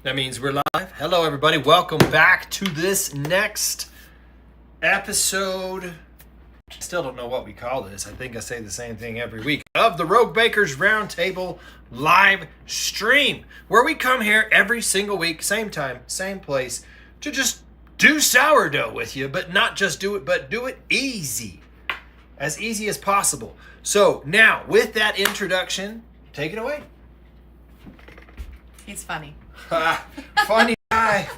That means we're live. Hello, everybody. Welcome back to this next episode. Still don't know what we call this. I think I say the same thing every week. Of the Rogue Bakers Roundtable live stream, where we come here every single week, same time, same place, to just do sourdough with you, but not just do it, but do it easy. As easy as possible. So now, with that introduction, take it away. He's funny. Funny guy.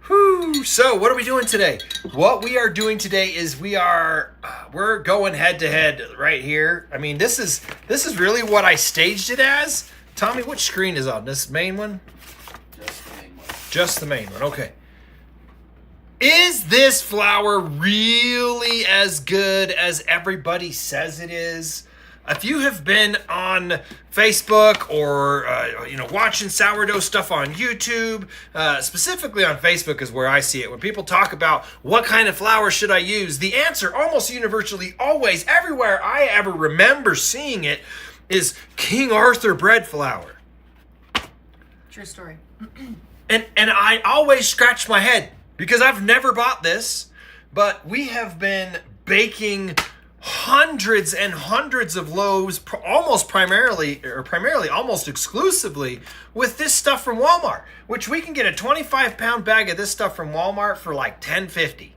Whew. So what are we doing today? What we are doing today is we're going head to head right here. I mean, this is really what I staged it as. Tommy, which screen is on? This main one? Just the main one. Just the main one. Okay. Is this flour really as good as everybody says it is? If you have been on Facebook or watching sourdough stuff on YouTube, specifically on Facebook is where I see it. When people talk about what kind of flour should I use, the answer almost universally always, everywhere I ever remember seeing it, is King Arthur bread flour. True story. And I always scratch my head because I've never bought this, but we have been baking hundreds and hundreds of loaves, almost exclusively with this stuff from Walmart, which we can get a 25-pound bag of this stuff from Walmart for like $10.50.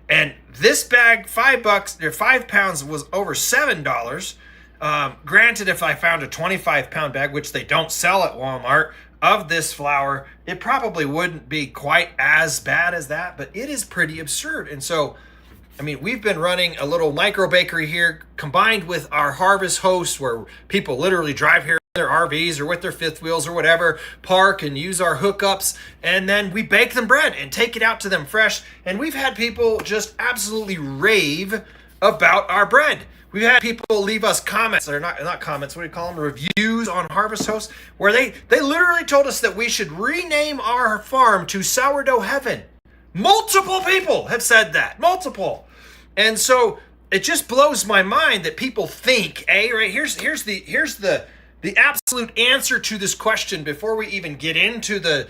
And this bag, $5 or 5 pounds, was over $7. Granted, if I found a 25-pound bag, which they don't sell at Walmart, of this flour, it probably wouldn't be quite as bad as that, but it is pretty absurd. And so, I mean, we've been running a little micro bakery here combined with our harvest host where people literally drive here in their RVs or with their fifth wheels or whatever, park and use our hookups, and then we bake them bread and take it out to them fresh. And we've had people just absolutely rave about our bread. We've had people leave us comments, or not comments, what do you call them, reviews on Harvest Host, where they literally told us that we should rename our farm to Sourdough Heaven. Multiple people have said that. Multiple. And so it just blows my mind that people think, right, here's the absolute answer to this question before we even get into the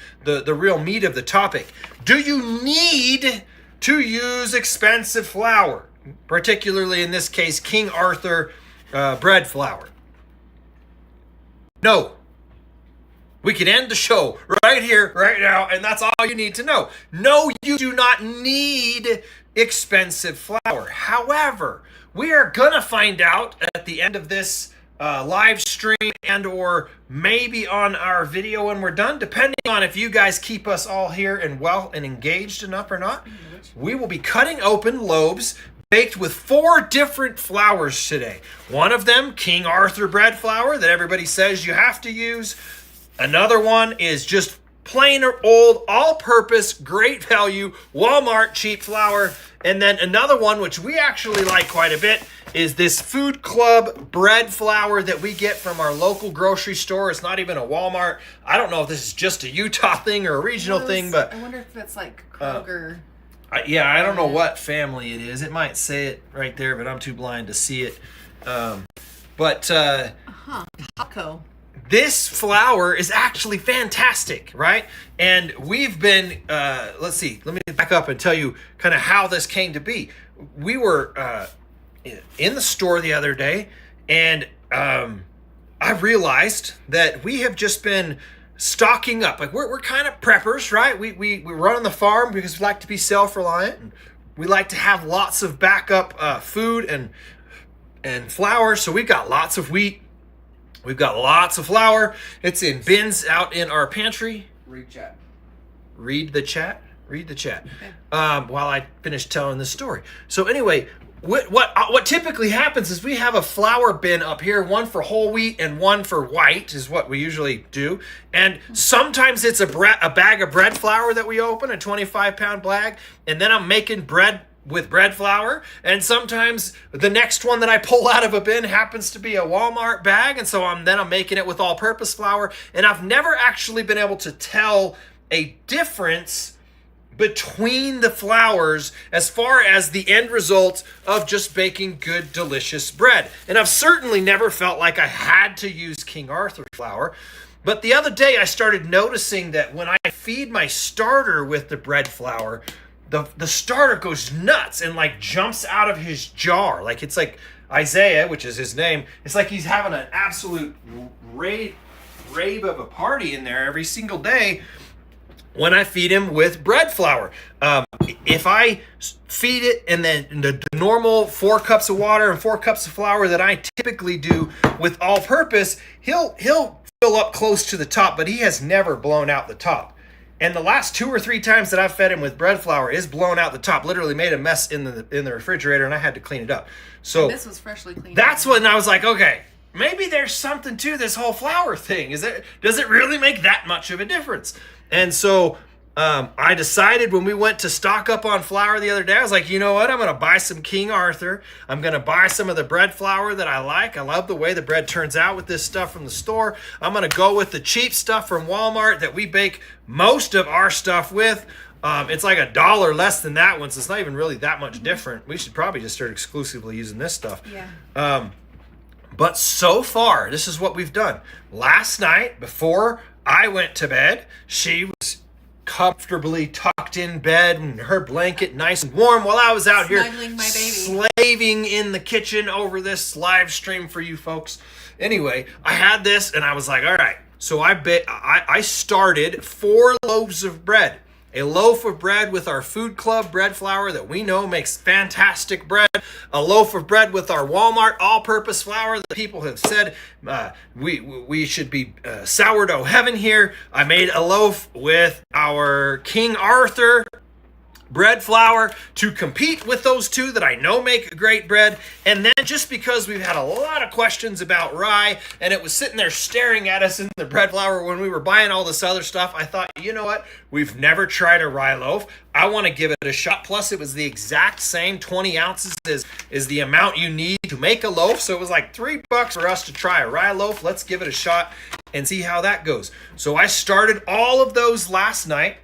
real meat of the topic. Do you need to use expensive flour? Particularly in this case, King Arthur bread flour. No. We could end the show right here, right now, and that's all you need to know. No, you do not need expensive flour. However, we are going to find out at the end of this live stream and or maybe on our video when we're done, depending on if you guys keep us all here and well and engaged enough or not. We will be cutting open loaves baked with 4 different flours today. One of them, King Arthur bread flour that everybody says you have to use. Another one is just plain or old, all-purpose, great value, Walmart cheap flour. And then another one, which we actually like quite a bit, is this Food Club bread flour that we get from our local grocery store. It's not even a Walmart. I don't know if this is just a Utah thing or a regional thing, but I wonder if it's like Kroger. I don't know what family it is. It might say it right there, but I'm too blind to see it. Taco. This flour is actually fantastic, right? And we've been, let me back up and tell you kind of how this came to be. We were in the store the other day, and I realized that we have just been stocking up. Like we're kind of preppers, right? We run on the farm because we like to be self-reliant. And we like to have lots of backup food and flour. So we've got lots of wheat. We've got lots of flour. It's in bins out in our pantry. Read the chat. Okay. While I finish telling this story. So anyway, what typically happens is we have a flour bin up here, one for whole wheat and one for white is what we usually do. And sometimes it's a bag of bread flour that we open, a 25-pound bag, and then I'm making bread with bread flour, and sometimes the next one that I pull out of a bin happens to be a Walmart bag, and so I'm making it with all-purpose flour, and I've never actually been able to tell a difference between the flours as far as the end result of just baking good, delicious bread. And I've certainly never felt like I had to use King Arthur flour. But the other day I started noticing that when I feed my starter with the bread flour, the starter goes nuts and like jumps out of his jar. Like it's like Isaiah, which is his name, it's like he's having an absolute rave of a party in there every single day when I feed him with bread flour. If I feed it and then the normal 4 cups of water and 4 cups of flour that I typically do with all purpose, he'll fill up close to the top, but he has never blown out the top. And the last 2 or 3 times that I've fed him with bread flour is blown out the top, literally made a mess in the refrigerator, and I had to clean it up. So this was freshly cleaned. That's when I was like, okay, maybe there's something to this whole flour thing. Does it really make that much of a difference? And so I decided when we went to stock up on flour the other day, I was like, you know what? I'm going to buy some King Arthur. I'm going to buy some of the bread flour that I like. I love the way the bread turns out with this stuff from the store. I'm going to go with the cheap stuff from Walmart that we bake most of our stuff with. It's like $1 less than that one, so it's not even really that much different. We should probably just start exclusively using this stuff. Yeah. But so far, this is what we've done. Last night, before I went to bed, she was comfortably tucked in bed in her blanket, nice and warm, while I was out here Snuggling my baby. slaving in the kitchen over this live stream for you folks. Anyway, I had this and I was like, all right. So I started 4 loaves of bread. A loaf of bread with our Food Club bread flour that we know makes fantastic bread. A loaf of bread with our Walmart all-purpose flour that people have said we should be sourdough heaven here. I made a loaf with our King Arthur bread flour to compete with those 2 that I know make great bread. And then just because we've had a lot of questions about rye and it was sitting there staring at us in the bread flour when we were buying all this other stuff, I thought, you know what? We've never tried a rye loaf. I want to give it a shot. Plus, it was the exact same 20 ounces is the amount you need to make a loaf. So it was like $3 for us to try a rye loaf. Let's give it a shot and see how that goes. So I started all of those last night.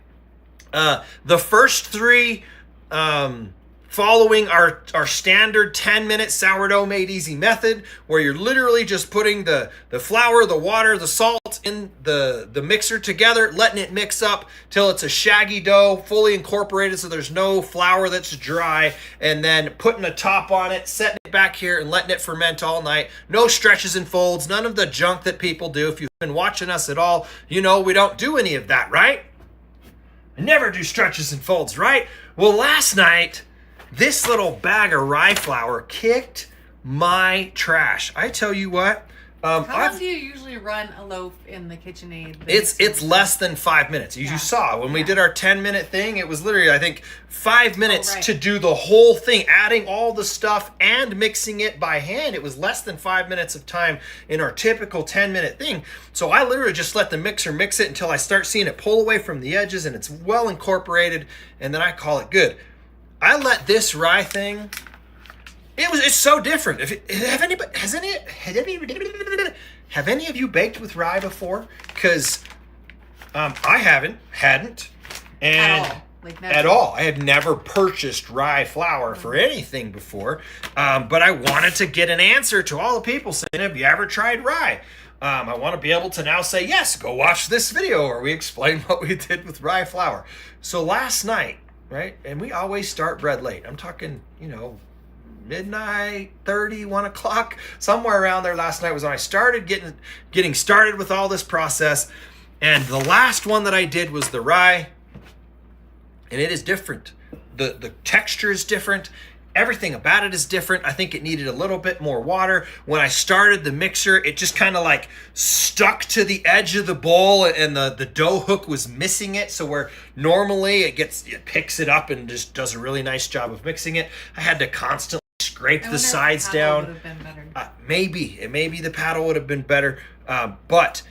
The first 3 following our standard 10-minute sourdough made easy method, where you're literally just putting the flour, the water, the salt in the mixer together, letting it mix up till it's a shaggy dough, fully incorporated so there's no flour that's dry, and then putting a top on it, setting it back here and letting it ferment all night. No stretches and folds, none of the junk that people do. If you've been watching us at all, you know we don't do any of that, right? I never do stretches and folds, right? Well, last night, this little bag of rye flour kicked my trash. I tell you what. How long do you usually run a loaf in the KitchenAid? It's less than 5 minutes. You saw when we did our 10-minute thing, it was literally, I think, 5 minutes to do the whole thing, adding all the stuff and mixing it by hand. It was less than 5 minutes of time in our typical 10-minute thing. So I literally just let the mixer mix it until I start seeing it pull away from the edges and it's well incorporated, and then I call it good. I let this rye thing... It's so different. Have any of you baked with rye before? Because I hadn't, and at all. I had never purchased rye flour for anything before, but I wanted to get an answer to all the people saying, "Have you ever tried rye?" I want to be able to now say, "Yes, go watch this video where we explain what we did with rye flour." So last night, right, and we always start bread late. I'm talking, midnight 30, 1 o'clock, somewhere around there. Last night was when I started getting started with all this process. And the last one that I did was the rye, and it is different. The texture is different. Everything about it is different. I think it needed a little bit more water. When I started the mixer, it just kind of like stuck to the edge of the bowl, and the dough hook was missing it. So where normally it picks it up and just does a really nice job of mixing it, I had to constantly scrape the sides down. Would have been better. Maybe the paddle would have been better, but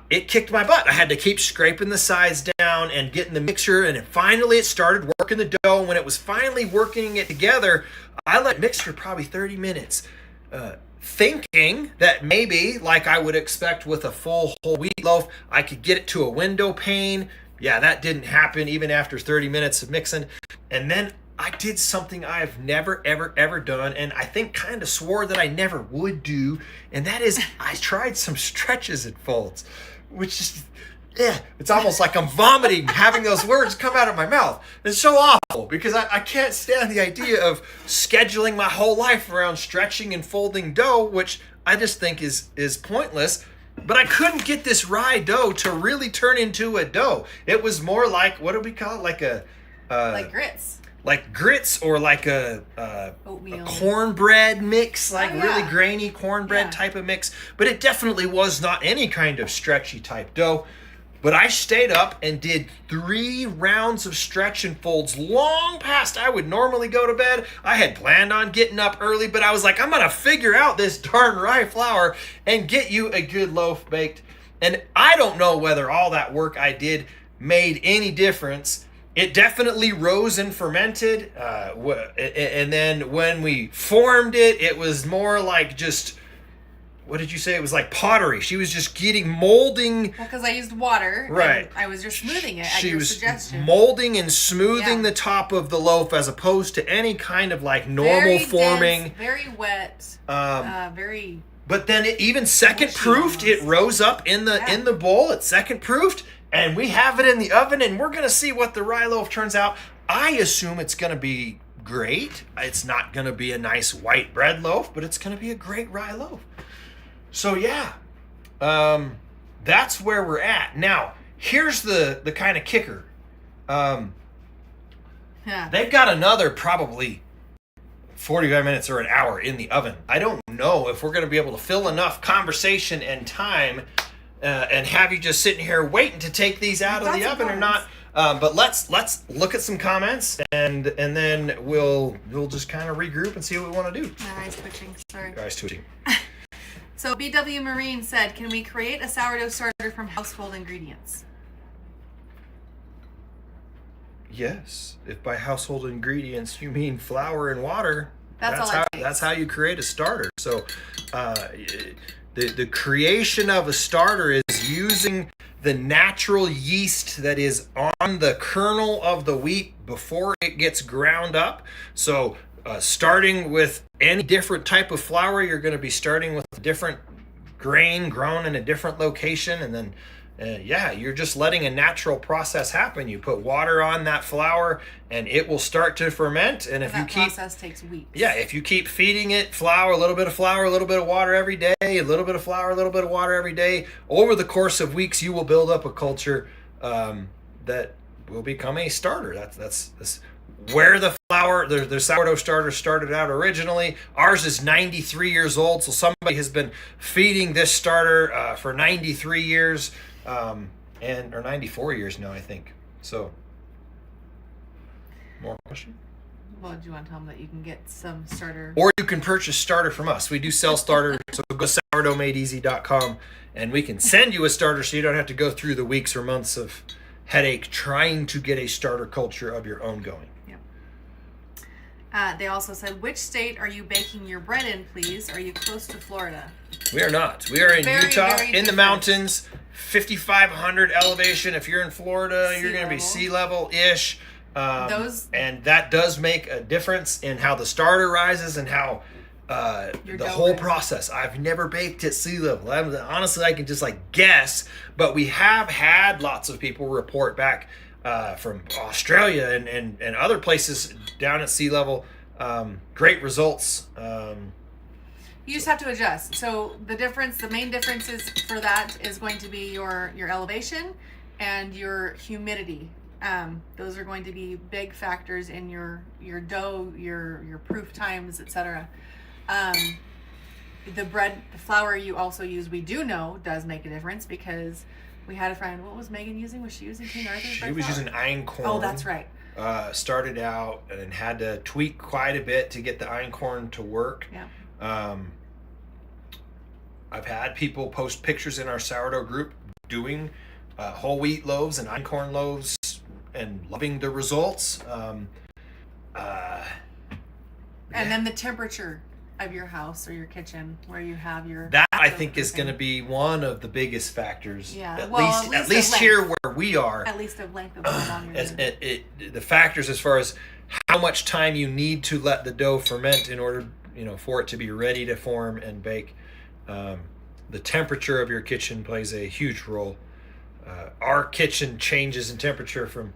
it kicked my butt. I had to keep scraping the sides down and getting the mixture, and finally it started working the dough. And when it was finally working it together, I let it mix for probably 30 minutes, thinking that maybe, like I would expect with a full whole wheat loaf, I could get it to a window pane, yeah, that didn't happen even after 30 minutes of mixing. And then I did something I've never, ever done, and I think kind of swore that I never would do, and that is I tried some stretches and folds, which is, it's almost like I'm vomiting having those words come out of my mouth. It's so awful because I can't stand the idea of scheduling my whole life around stretching and folding dough, which I just think is pointless. But I couldn't get this rye dough to really turn into a dough. It was more like, what do we call it? Like like grits. Like grits, or like a Oatmeal. cornbread mix, like really yeah. grainy cornbread type of mix. But it definitely was not any kind of stretchy type dough. But I stayed up and did 3 rounds of stretch and folds long past I would normally go to bed. I had planned on getting up early, but I was like, I'm going to figure out this darn rye flour and get you a good loaf baked. And I don't know whether all that work I did made any difference. It definitely rose and fermented. And then when we formed it, it was more like just... What did you say? It was like pottery. She was just molding. Well, because I used water. Right. And I was just smoothing it at she your was suggestion. molding and smoothing the top of the loaf as opposed to any kind of like normal very forming. Dense, very wet. Very. But then it even second proofed. It rose up in the bowl. It's second proofed, and we have it in the oven, and we're gonna see what the rye loaf turns out. I assume it's gonna be great. It's not gonna be a nice white bread loaf, but it's gonna be a great rye loaf. So yeah, that's where we're at. Now, here's the kind of kicker. They've got another probably 45 minutes or an hour in the oven. I don't know if we're going to be able to fill enough conversation and time and have you just sitting here waiting to take these out of the oven or not. But let's look at some comments and then we'll just kind of regroup and see what we want to do. My eyes twitching. Sorry. Your eyes twitching. So BW Marine said, can we create a sourdough starter from household ingredients? Yes. If by household ingredients you mean flour and water, that's how you create a starter. So the creation of a starter is using the natural yeast that is on the kernel of the wheat before it gets ground up. So starting with any different type of flour, you're going to be starting with a different grain grown in a different location, and then you're just letting a natural process happen. You put water on that flour and it will start to ferment, and if you keep process takes weeks. If you keep feeding it flour, a little bit of flour, a little bit of water every day, a little bit of flour, a little bit of water every day, over the course of weeks you will build up a culture that will become a starter. That's where the flour, the sourdough starter started out originally. Ours is 93 years old, so somebody has been feeding this starter for 93 years, or 94 years now, I think. So, more question? Well, do you want to tell them that you can get some starter? Or you can purchase starter from us. We do sell starter, so go to sourdoughmadeeasy.com and we can send you a starter so you don't have to go through the weeks or months of headache trying to get a starter culture of your own going. They also said, which state are you baking your bread in, please? Are you close to Florida? We are not. We are in Utah, very in the different. mountains, 5,500 elevation. If you're in Florida, you're going to be sea level-ish. And that does make a difference in how the starter rises and how the whole process. I've never baked at sea level. Honestly, I can just guess, but we have had lots of people report back from Australia and other places down at sea level. Great results. You just have to adjust. So the main differences for that is going to be your elevation and your humidity. Those are going to be big factors in your dough, your proof times, etc. The flour you also use, we do know does make a difference because we had a friend. What was Megan using? Was she using King Arthur's? She was using einkorn. Oh, that's right. Started out and had to tweak quite a bit to get the einkorn to work. Yeah. I've had people post pictures in our sourdough group doing whole wheat loaves and einkorn loaves and loving the results. And then the temperature of your house or your kitchen where you have your... That I think is going to be one of the biggest factors. Yeah. At least here where we are. At least of length of how long you're doing. The factors as far as how much time you need to let the dough ferment in order, for it to be ready to form and bake. The temperature of your kitchen plays a huge role. Our kitchen changes in temperature from,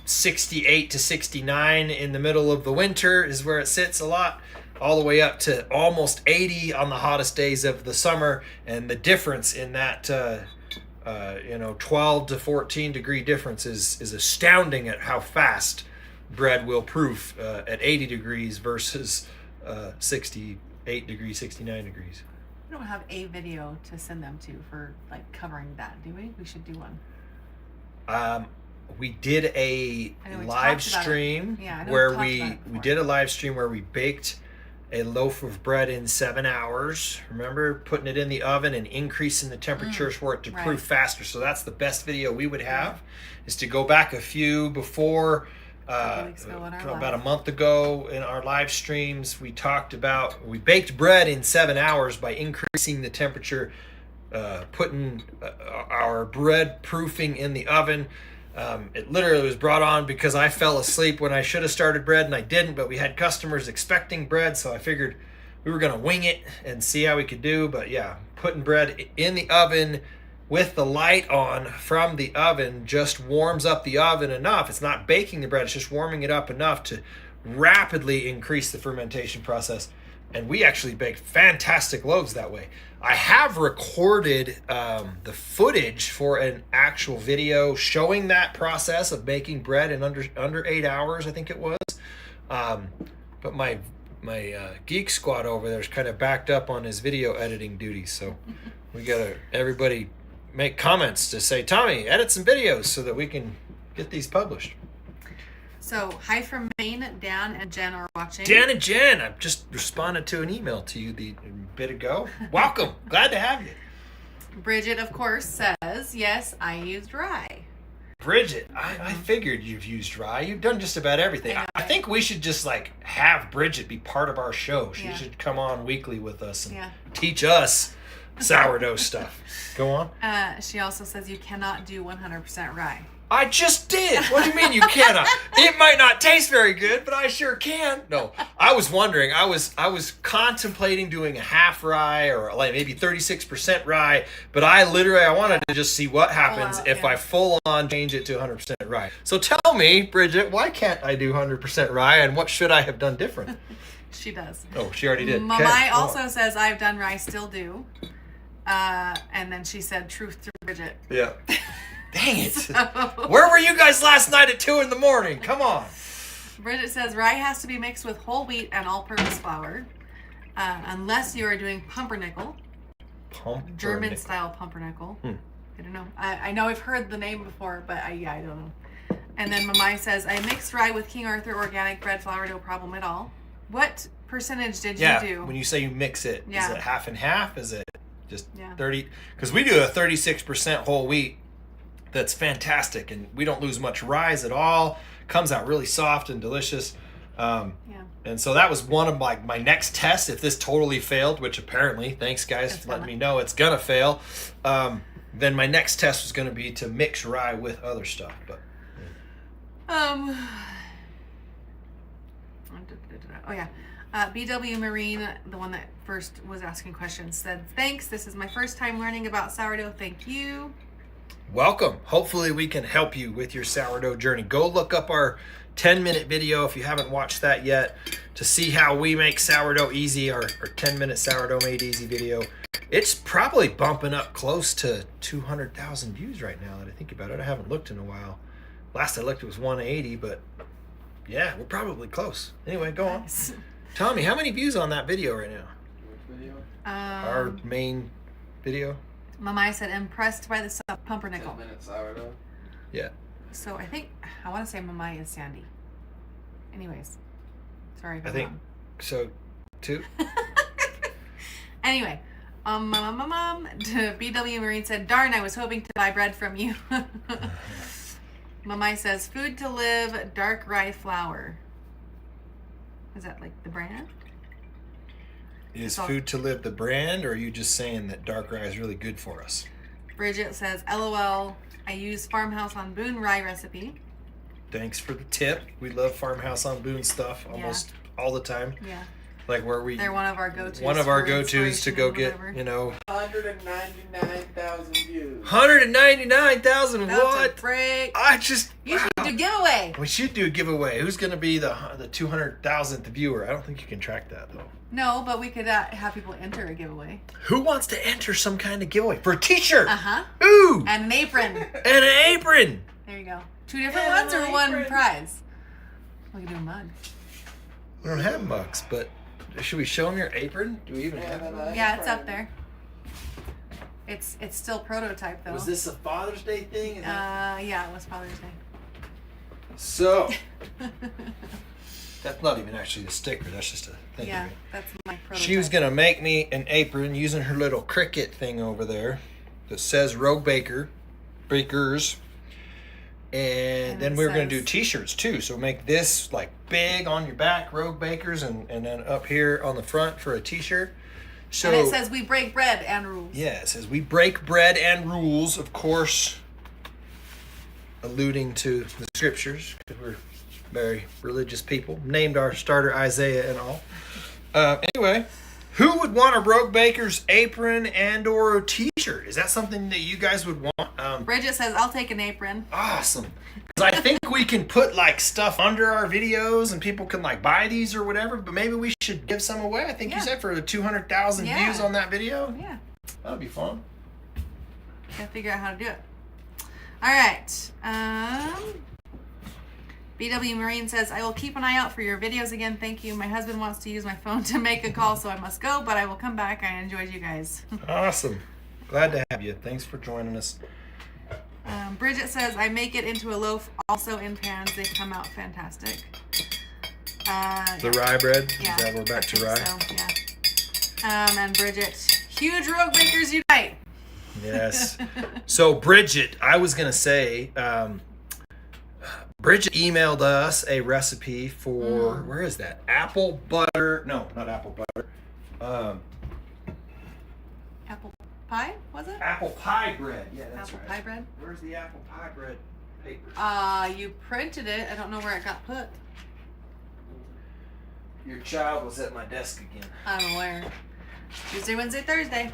68 to 69 in the middle of the winter is where it sits a lot, all the way up to almost 80 on the hottest days of the summer. And the difference in that, 12 to 14 degree difference is astounding at how fast bread will proof at 80 degrees versus 68 degrees, 69 degrees. We don't have a video to send them to for like covering that, do we? We should do one. We did a live stream where we did a live stream where we baked a loaf of bread in 7 hours. Remember, putting it in the oven and increasing the temperatures for it to proof faster. So that's the best video we would have, is to go back a few before. About a month ago in our live streams, we talked about we baked bread in 7 hours by increasing the temperature, putting our bread proofing in the oven. It literally was brought on because I fell asleep when I should have started bread and I didn't, but we had customers expecting bread, so I figured we were going to wing it and see how we could do. But yeah, putting bread in the oven with the light on from the oven just warms up the oven enough. It's not baking the bread, it's just warming it up enough to rapidly increase the fermentation process. And we actually baked fantastic loaves that way. I have recorded the footage for an actual video showing that process of baking bread in under 8 hours, I think it was. But my geek squad over there is kind of backed up on his video editing duties, so we gotta everybody make comments to say, Tommy, edit some videos so that we can get these published. So, hi from Maine. Dan and Jen are watching. Dan and Jen, I've just responded to an email to you a bit ago. Welcome. Glad to have you. Bridget, of course, says, yes, I used rye. Bridget, I figured you've used rye. You've done just about everything. I think we should just have Bridget be part of our show. She should come on weekly with us and teach us sourdough stuff. Go on. She also says you cannot do 100% rye. I just did. What do you mean you cannot? It might not taste very good, but I sure can. No, I was wondering. I was contemplating doing a half rye or maybe 36% rye, but I wanted to just see what happens if I full on change it to 100% rye. So tell me, Bridget, why can't I do 100% rye, and what should I have done different? She does. Oh, she already did. Mamai also says I've done rye, still do. And then she said truth to Bridget. Yeah. Dang it. Where were you guys last night at 2 a.m? Come on. Bridget says rye has to be mixed with whole wheat and all-purpose flour, unless you are doing pumpernickel. German style pumpernickel. I don't know. I know I've heard the name before, but I don't know. And then Mamai says, I mixed rye with King Arthur organic bread flour, no problem at all. What percentage did you do? When you say you mix it, is it half and half? Is it just 30? Because we do a 36% whole wheat. That's fantastic, and we don't lose much rise at all. Comes out really soft and delicious. And so that was one of my next tests. If this totally failed, which apparently, thanks guys for letting me know it's gonna fail, then my next test was gonna be to mix rye with other stuff. But BW Marine, the one that first was asking questions, said, thanks, this is my first time learning about sourdough. Thank you. Welcome. Hopefully we can help you with your sourdough journey. Go look up our 10-minute video if you haven't watched that yet to see how we make sourdough easy, our 10-minute sourdough made easy video. It's probably bumping up close to 200,000 views right now that I think about it. I haven't looked in a while. Last I looked it was 180, but yeah, we're probably close. Anyway, go on. Tommy, how many views on that video right now? Which video? Our main video. Mamai said, impressed by the pumpernickel. 10 minutes sourdough. Yeah. So I want to say Mamai is Sandy. Anyways, sorry if I'm wrong. So, 2. Anyway, BW Marine said, darn, I was hoping to buy bread from you. Mamai says, food to live, dark rye flour. Is that like the brand? Is So- Food to Live the brand, or are you just saying that dark rye is really good for us? Bridget says, LOL, I use Farmhouse on Boone rye recipe. Thanks for the tip. We love Farmhouse on Boone stuff almost all the time. Yeah. Like where we They're one of our go-tos. one of our for go-tos to go inspiration get, and you know, 199,000 views. 199,000 That's what? a break. I just You should do giveaway. we should do a giveaway. Who's going to be the 200,000th viewer? I don't think you can track that though. No, but we could have people enter a giveaway. Who wants to enter some kind of giveaway for a t-shirt? Uh-huh. Ooh! And an apron. And an apron. There you go. 2 different And ones an or one apron. prize? We can do a mug. We don't have mugs, but should we show them your apron? Do we even have one? Yeah, it's up there. It's still prototype though. Was this a Father's Day thing? Yeah, it was Father's Day. So, that's not even actually a sticker. That's just a thing. Yeah, that's my prototype. She was gonna make me an apron using her little Cricut thing over there that says Rogue Bakers, and then it we were gonna says- do T-shirts too. So make this like big on your back, Rogue Bakers, and then up here on the front for a T-shirt. So And it says we break bread and rules. yeah, it says we break bread and rules, of course, alluding to the scriptures because we're very religious people. Named our starter Isaiah and all. Anyway, who would want a Rogue Baker's apron and or a T-shirt? Is that something that you guys would want? Bridget says I'll take an apron. Awesome. 'Cause I think we can put like stuff under our videos and people can like buy these or whatever, but maybe we should give some away. I think you Yeah. said for the 200,000 Yeah. views on that video. Yeah, That'd be fun. gotta figure out how to do it. All right. BW Marine says I will keep an eye out for your videos again. Thank you. My husband wants to use my phone to make a call, so I must go. But I will come back. I enjoyed you guys. Awesome. Glad to have you. Thanks for joining us. Bridget says I make it into a loaf, also in pans. They come out fantastic. The rye bread. Yeah, Is that we're back to I rye? think so, yeah. And Bridget, huge Rogue Bakers unite. Yes. So Bridget, I was gonna say, Bridget emailed us a recipe for where is that? Apple butter? No, not apple butter. Apple pie, was it? Apple pie bread. Yeah, that's Apple right. pie bread? Where's the apple pie bread paper? You printed it. I don't know where it got put. Your child was at my desk again. I'm aware. Tuesday, Wednesday, Thursday.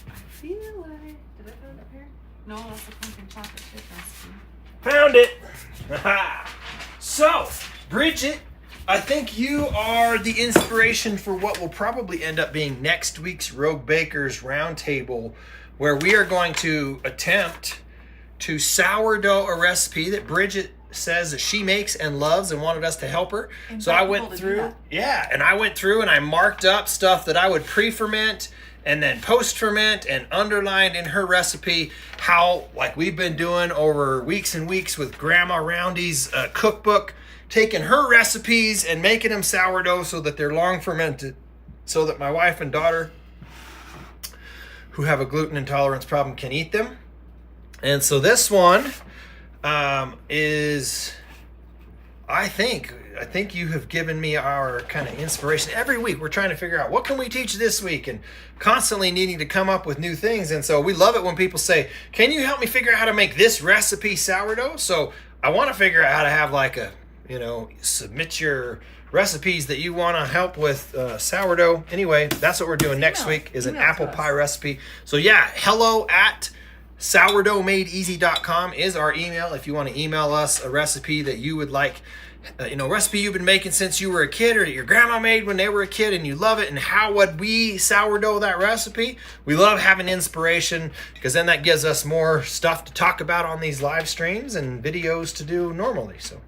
I feel like. Did I put it up here? No, that's the pumpkin chocolate chip recipe. Found it. So, Bridget, I think you are the inspiration for what will probably end up being next week's Rogue Bakers Roundtable, where we are going to attempt to sourdough a recipe that Bridget says that she makes and loves and wanted us to help her. Invite So I people went to do through, that. yeah, and I went through and I marked up stuff that I would pre-ferment and then post-ferment and underlined in her recipe how, like we've been doing over weeks and weeks with Grandma Roundy's cookbook, taking her recipes and making them sourdough so that they're long fermented, so that my wife and daughter who have a gluten intolerance problem can eat them. And so this one is, I think you have given me our kind of inspiration. Every week we're trying to figure out what can we teach this week and constantly needing to come up with new things. And so we love it when people say, can you help me figure out how to make this recipe sourdough? So I want to figure out how to have like a, submit your recipes that you want to help with sourdough. Anyway, that's what we're doing next week is an Email to apple us. pie recipe. So yeah, hello@sourdoughmadeeasy.com is our email if you want to email us a recipe that you would like, recipe you've been making since you were a kid or your grandma made when they were a kid and you love it, and how would we sourdough that recipe. We love having inspiration because then that gives us more stuff to talk about on these live streams and videos to do normally. So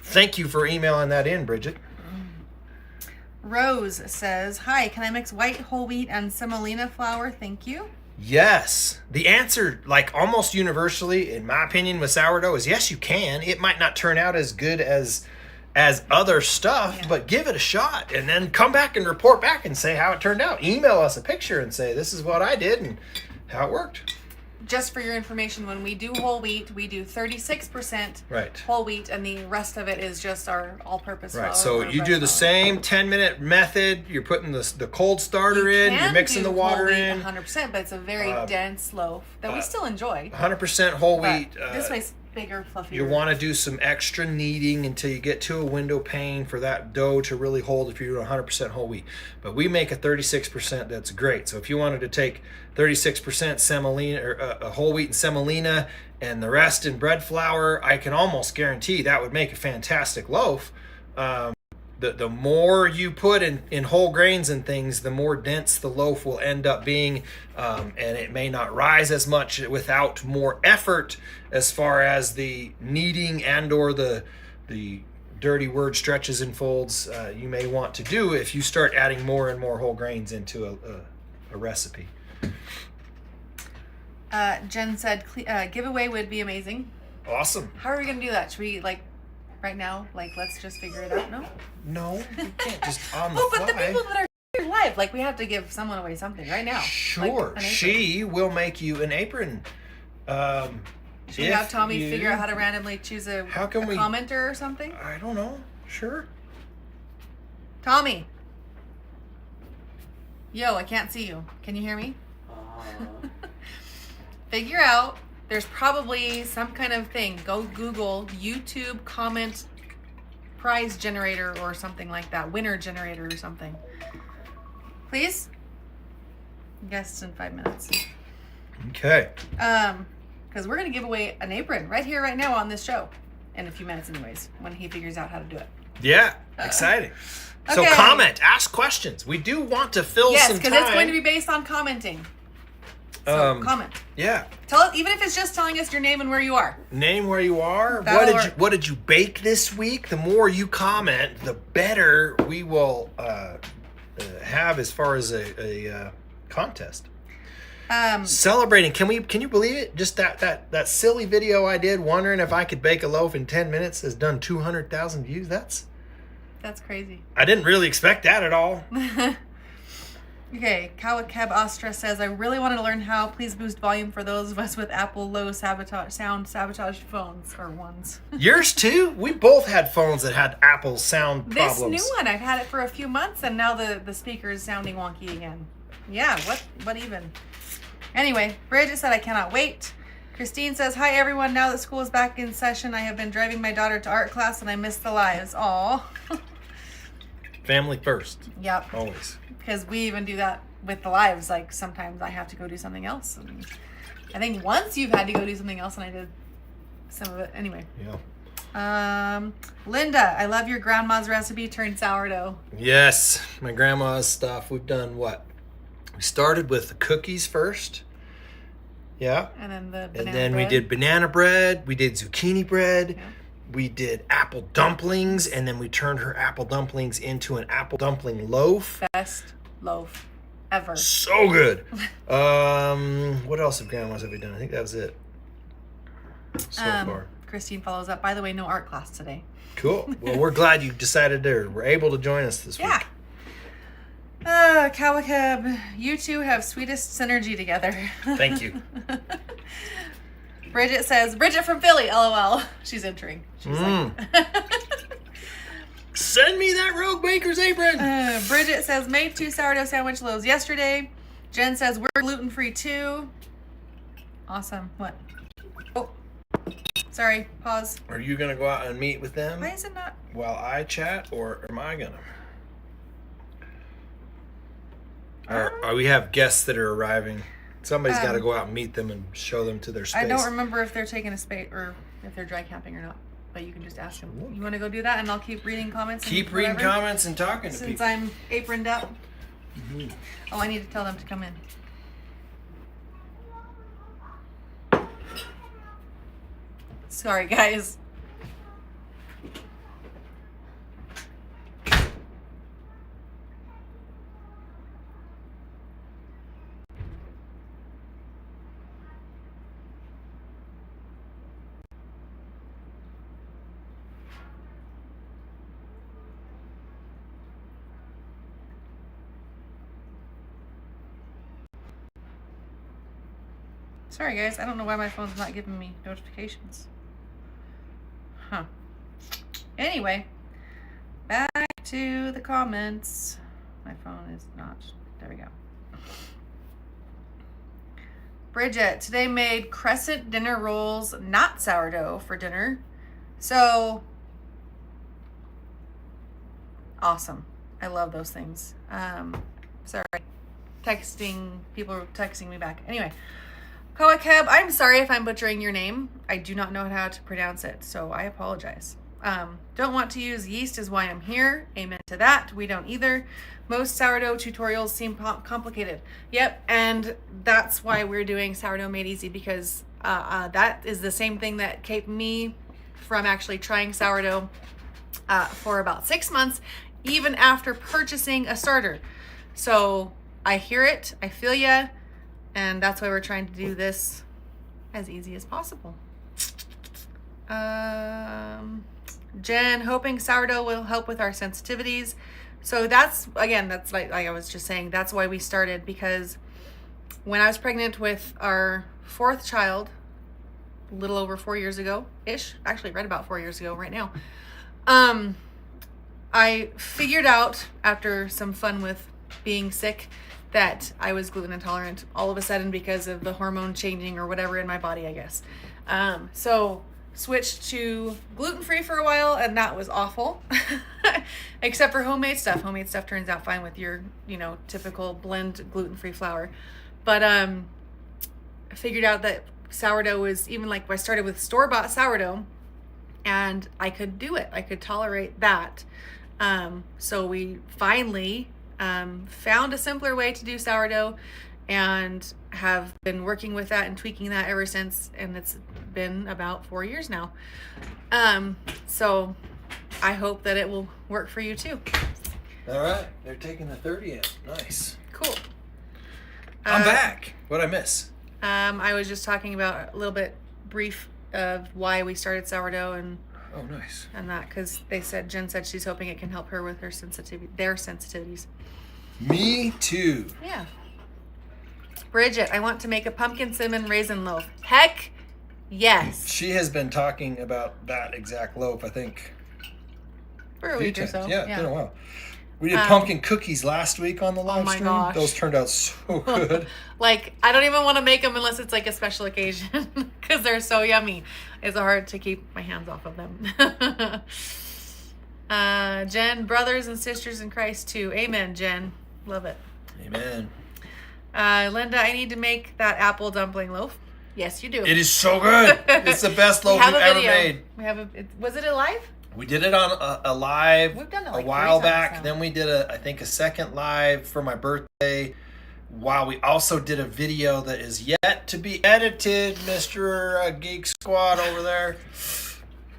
thank you for emailing that in, Bridget. Rose says, hi, can I mix white whole wheat and semolina flour? Thank you. Yes. The answer, like almost universally, in my opinion, with sourdough is yes, you can. It might not turn out as good as other stuff, Yeah. but give it a shot and then come back and report back and say how it turned out. Email us a picture and say, this is what I did and how it worked. just for your information, when we do whole wheat, we do 36% Right. whole wheat, and the rest of it is just our all-purpose flour. Right. So or you bread do the flour. same 10-minute method. You're putting the cold starter You in. You're can mixing do the water whole wheat in. 100%, but it's a very dense loaf that we still enjoy. 100% whole But wheat. this way's bigger, fluffier. You want to do some extra kneading until you get to a window pane for that dough to really hold if you're doing 100% whole wheat. But we make a 36% that's great. So if you wanted to take 36% semolina or whole wheat and semolina and the rest in bread flour, I can almost guarantee that would make a fantastic loaf. The more you put in whole grains and things, the more dense the loaf will end up being, and it may not rise as much without more effort as far as the kneading and or the dirty word stretches and folds you may want to do if you start adding more and more whole grains into a recipe. Jen said giveaway would be amazing. Awesome. How are we gonna do that? Should we right now? Let's just figure it out. No, you can't just on the Oh, fly. but the people that are here live, we have to give someone away something right now. Sure, An apron. she will make you an apron. Should we have Tommy figure out how to randomly choose a commenter or something? I don't know. Sure. Tommy. Yo, I can't see you. Can you hear me? Figure out. There's probably some kind of thing. Go Google YouTube comment prize generator or something like that. Winner generator or something. Please? Guests in 5 minutes. Okay. Because we're going to give away an apron right here, right now on this show. In a few minutes anyways, when he figures out how to do it. Yeah, exciting. So okay. comment, ask questions. We do want to fill some time. Yes, because it's going to be based on commenting. So comment. Yeah. Tell us, even if it's just telling us your name and where you are. Name where you are. That'll What did you bake this week? The more you comment, the better we will have as far as a contest. Celebrating. Can you believe it? Just that silly video I did wondering if I could bake a loaf in 10 minutes has done 200,000 views. That's crazy. I didn't really expect that at all. Okay, Kawakeb Astra says, I really wanted to learn how. Please boost volume for those of us with Apple low sound sabotage phones or ones. Yours too? We both had phones that had Apple sound problems. This new one, I've had it for a few months, and now the speaker is sounding wonky again. Yeah, what even? Anyway, Bridget said, I cannot wait. Christine says, hi everyone, now that school is back in session, I have been driving my daughter to art class and I miss the lives. Aw. Family first. Yep. Always. Because we even do that with the lives. Sometimes I have to go do something else. And I think once you've had to go do something else, and I did some of it anyway. Yeah. Linda, I love your grandma's recipe turned sourdough. Yes, my grandma's stuff. We've done what? We started with the cookies first. Yeah. And then the banana And then bread. we did banana bread. We did zucchini bread. Yeah. We did apple dumplings, and then we turned her apple dumplings into an apple dumpling loaf. Best loaf ever. So good. What else have grandmas have we done? I think that was it so far. Christine follows up. By the way, no art class today. Cool. Well, we're glad you decided to were able to join us this week. Kawakeb, you two have sweetest synergy together. Thank you. Bridget says, Bridget from Philly, LOL. She's entering. She's like... Send me that Rogue Bakers apron. Bridget says, made 2 sourdough sandwich loaves yesterday. Jen says, we're gluten-free too. Awesome. What? Oh, sorry. Pause. Are you going to go out and meet with them Why is it not? while I chat, or am I going to? Or we have guests that are arriving. Somebody's got to go out and meet them and show them to their space. I don't remember if they're taking a space or if they're dry camping or not. But you can just ask them. You want to go do that, and I'll keep reading comments. Keep reading comments and talking to Since people. I'm aproned up. Oh, I need to tell them to come in. Sorry, guys. Sorry, guys. I don't know why my phone's not giving me notifications. Huh. Anyway, back to the comments. My phone is not. There we go. Bridget, today made crescent dinner rolls, not sourdough, for dinner. So, awesome. I love those things. Sorry. People are texting me back. Anyway, Koakeb, I'm sorry if I'm butchering your name. I do not know how to pronounce it, so I apologize. Don't want to use yeast is why I'm here. Amen to that. We don't either. Most sourdough tutorials seem complicated. Yep, and that's why we're doing Sourdough Made Easy, because that is the same thing that kept me from actually trying sourdough for about 6 months, even after purchasing a starter. So I hear it, I feel ya, and that's why we're trying to do this as easy as possible. Jen, hoping sourdough will help with our sensitivities. So that's like I was just saying, that's why we started, because when I was pregnant with our 4th child, a little over 4 years ago-ish, actually right about 4 years ago right now, I figured out, after some fun with being sick, that I was gluten intolerant all of a sudden because of the hormone changing or whatever in my body, I guess. So switched to gluten-free for a while, and that was awful. Except for homemade stuff. Homemade stuff turns out fine with your, typical blend gluten-free flour. But I figured out that sourdough was, even like I started with store-bought sourdough, and I could do it. I could tolerate that. So we finally found a simpler way to do sourdough, and have been working with that and tweaking that ever since, and it's been about 4 years now. So I hope that it will work for you too. All right, they're taking the 30 in. Nice. Cool. I'm back. What'd I miss? I was just talking about a little bit brief of why we started sourdough and Oh, nice. and that, because Jen said she's hoping it can help her with their sensitivities. Me too. Yeah. Bridget, I want to make a pumpkin cinnamon raisin loaf. Heck yes. She has been talking about that exact loaf, I think, For a week or so. Yeah, it's been a while. We did pumpkin cookies last week on the live my stream. gosh. Those turned out so good. Like, I don't even want to make them unless it's like a special occasion, because they're so yummy. It's hard to keep my hands off of them. Jen, brothers and sisters in Christ too. Amen, Jen. Love it. Amen. Linda, I need to make that apple dumpling loaf. Yes, you do. It is so good. It's the best loaf we've ever made. Was it alive? We did it on a live We've done it a like while 3 times back. now. Then we did I think a second live for my birthday. While we also did a video that is yet to be edited, Mr. Geek Squad over there.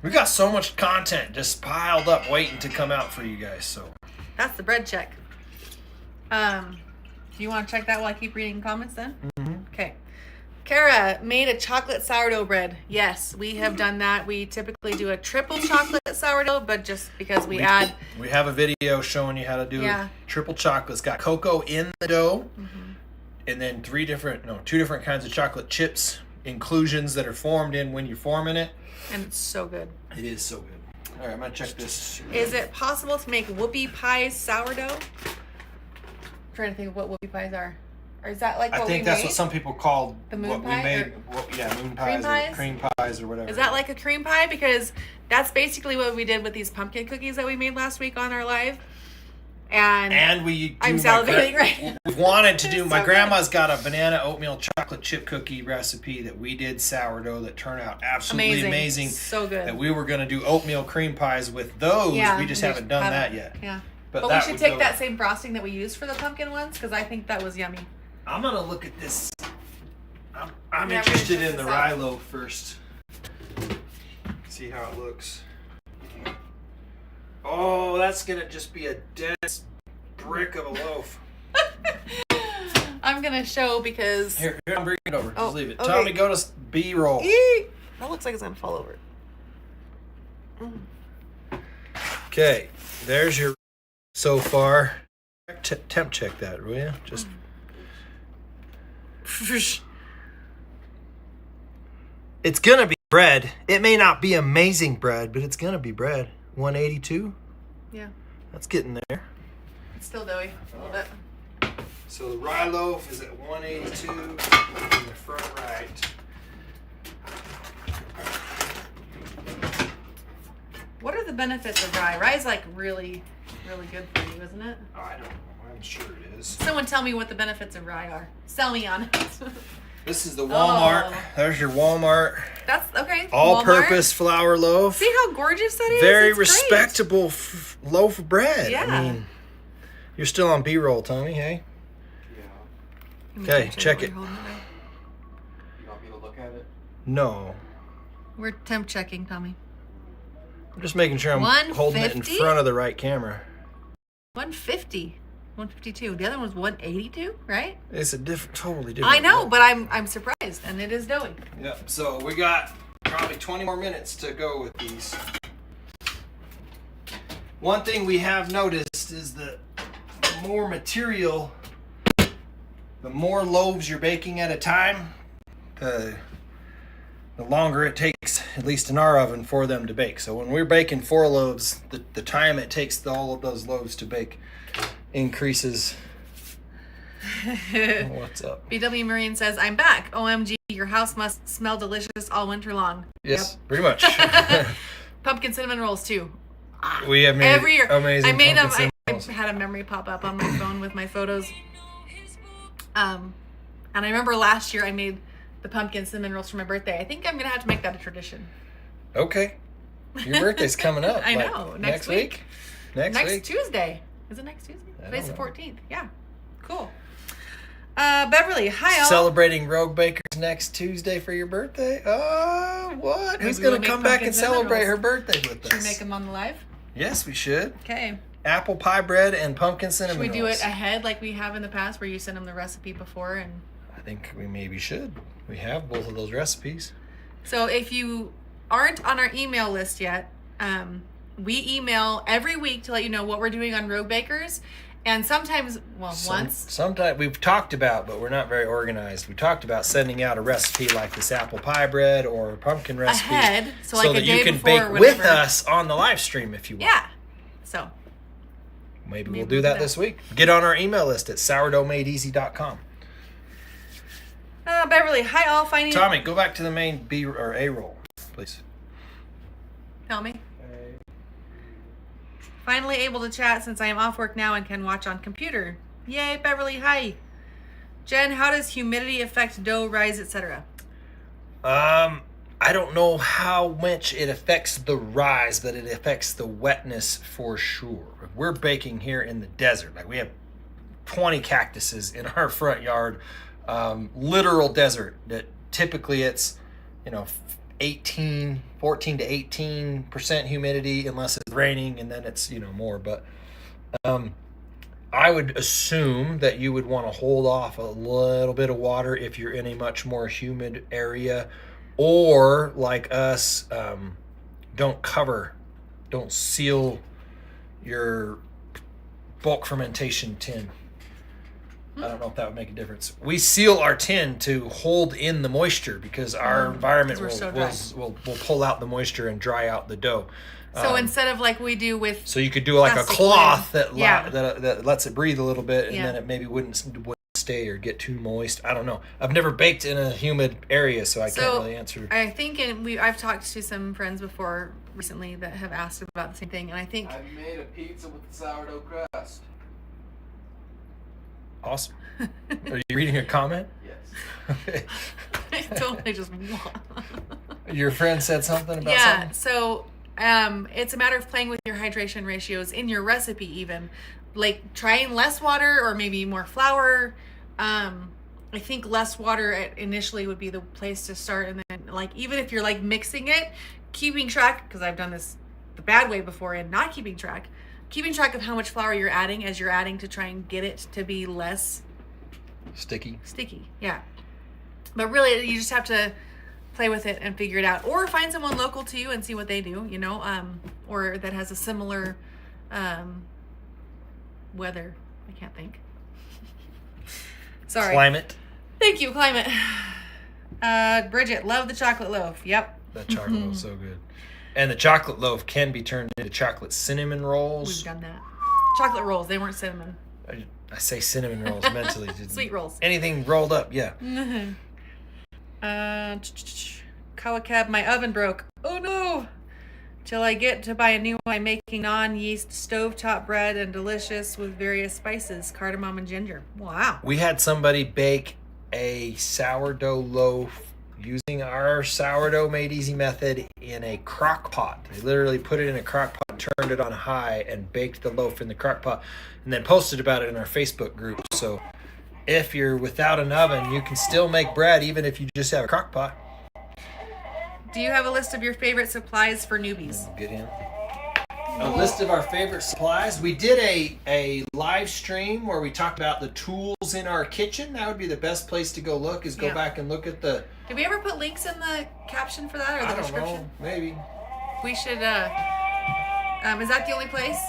We got so much content just piled up waiting to come out for you guys. So That's the bread check. Do you want to check that while I keep reading comments then? Mm-hmm. Okay. Kara made a chocolate sourdough bread. Yes, we have done that. We typically do a triple chocolate sourdough, but just because we add... We have a video showing you how to do triple chocolate. It's got cocoa in the dough, and then two different kinds of chocolate chips, inclusions that are formed in when you're forming it. And it's so good. It is so good. All right, I'm going to check this. Is it possible to make whoopie pies sourdough? I'm trying to think of what whoopie pies are. Or is that like what we made? I think that's what some people call The moon what pie, we made. Moon pies, pies? or cream pies or whatever. Is that like a cream pie? Because that's basically what we did with these pumpkin cookies that we made last week on our live. And we do I'm salivating right We wanted to do. It's My so grandma's got a banana oatmeal chocolate chip cookie recipe that we did sourdough that turned out absolutely amazing. So good. That we were going to do oatmeal cream pies with those. Yeah, we just haven't done that yet. Yeah. But we should take that same frosting that we used for the pumpkin ones, because I think that was yummy. I'm going to look at this. I'm interested in the rye loaf first. See how it looks. Oh, that's going to just be a dense brick of a loaf. I'm going to show because... Here, I'm bringing it over. Just leave it. Okay. Tommy, go to B-roll. That looks like it's going to fall over. Okay, there's your so far. Temp check that, will you? Just It's gonna be bread. It may not be amazing bread, but it's gonna be bread. 182. Yeah. That's getting there. It's still doughy a little bit. So the rye loaf is at 182 in the front right. What are the benefits of rye? Rye is like really, really good for you, isn't it? Oh, I don't know. I'm sure it is. Someone tell me what the benefits of rye are. Sell me on it. This is the Walmart. Oh. There's your Walmart. That's okay. All-purpose flour loaf. See how gorgeous that is? Very It's great. respectable loaf of bread. Yeah. I mean, you're still on B-roll, Tommy, hey? Yeah. Okay, check it. You want me to look at it? No. We're temp checking, Tommy. I'm just making sure I'm holding it in 150? front of the right camera. 150. 152. The other one was 182, right? It's a totally different. I know, loaf. but I'm surprised, and it is doughy. Yep. So we got probably 20 more minutes to go with these. One thing we have noticed is that the more material, the more loaves you're baking at a time, the longer it takes, at least in our oven, for them to bake. So when we're baking 4 loaves, the time it takes all of those loaves to bake increases. What's up? BW Marine says, I'm back. OMG, your house must smell delicious all winter long. Yes, pretty much. Pumpkin cinnamon rolls, too. We have made Every year. amazing I made them. pumpkin I cinnamon rolls. had a memory pop up on my phone with my photos. And I remember last year I made the pumpkin cinnamon rolls for my birthday. I think I'm going to have to make that a tradition. Okay. Your birthday's coming up. I like, know. Next week. Next week? Tuesday. Is it next Tuesday? I Today's the don't know. 14th. Yeah. Cool. Beverly, hi all. Celebrating Rogue Bakers next Tuesday for your birthday. Oh, what? Who's Maybe we'll going to make come back pumpkin and cinnamon celebrate rolls. her birthday with Should we us? make them on the live? Yes, we should. Okay. Apple pie bread and pumpkin Should cinnamon we do rolls. it ahead like we have in the past where you send them the recipe before? And I think we maybe should. We have both of those recipes. so if you aren't on our email list yet, we email every week to let you know what we're doing on Rogue Bakers. And sometimes, once. Sometimes we've talked about, but we're not very organized. We talked about sending out a recipe like this apple pie bread or pumpkin recipe Ahead, so like a that you day can before bake or with whatever. us on the live stream if you want. Yeah. So, Maybe Maybe we'll do that this week. Get on our email list at sourdoughmadeeasy.com. Beverly, hi all. Finding. Tommy, go back to the main B or A roll, please. Tell me. Finally able to chat since I am off work now and can watch on computer. Yay, Beverly, hi. Jen, how does humidity affect dough rise, etc.? I don't know how much it affects the rise, but it affects the wetness for sure. We're baking here in the desert. Like we have 20 cactuses in our front yard, literal desert. That typically it's, 14 to 18% humidity unless it's raining, and then it's more. But I would assume that you would want to hold off a little bit of water if you're in a much more humid area, or like us, don't seal your bulk fermentation tin. I don't know if that would make a difference. We seal our tin to hold in the moisture because our environment 'cause we're so dry. will pull out the moisture and dry out the dough. So instead of like we do with So you could do like a plastic cloth lid. that, Yeah. that lets it breathe a little bit, and Yeah. then it maybe wouldn't stay or get too moist. I don't know. I've never baked in a humid area, so I can't really answer. I think I've talked to some friends before recently that have asked about the same thing, and I think I made a pizza with sourdough crust. Awesome. Are you reading a comment? Yes. Okay. I totally just Your friend said something about yeah. something? So it's a matter of playing with your hydration ratios in your recipe, even like trying less water or maybe more flour. I think less water initially would be the place to start, and then like even if you're like mixing it, keeping track, because I've done this the bad way before and not keeping track of how much flour you're adding as you're adding to try and get it to be less Sticky. yeah. But really you just have to play with it and figure it out, or find someone local to you and see what they do, or that has a similar weather. I can't think. Sorry. Climate. Thank you, climate. Bridget, love the chocolate loaf. Yep. That chocolate loaf's so good. And the chocolate loaf can be turned into chocolate cinnamon rolls. We've done that. Chocolate rolls. They weren't cinnamon. I say cinnamon rolls mentally. Sweet rolls. Anything rolled up, yeah. Kawakab, my oven broke. Oh no! Till I get to buy a new one, I'm making non-yeast stovetop bread and delicious with various spices, cardamom and ginger. Wow. We had somebody bake a sourdough loaf using our sourdough made easy method in a crock pot. They literally put it in a crock pot, turned it on high, and baked the loaf in the crock pot, and then posted about it in our Facebook group. So if you're without an oven, you can still make bread even if you just have a crock pot. Do you have a list of your favorite supplies for newbies? Get in. A list of our favorite supplies. We did a live stream where we talked about the tools in our kitchen. That would be the best place to go look, is go back and look at the... Did we ever put links in the caption for that, or the description? Know, maybe. We should, is that the only place?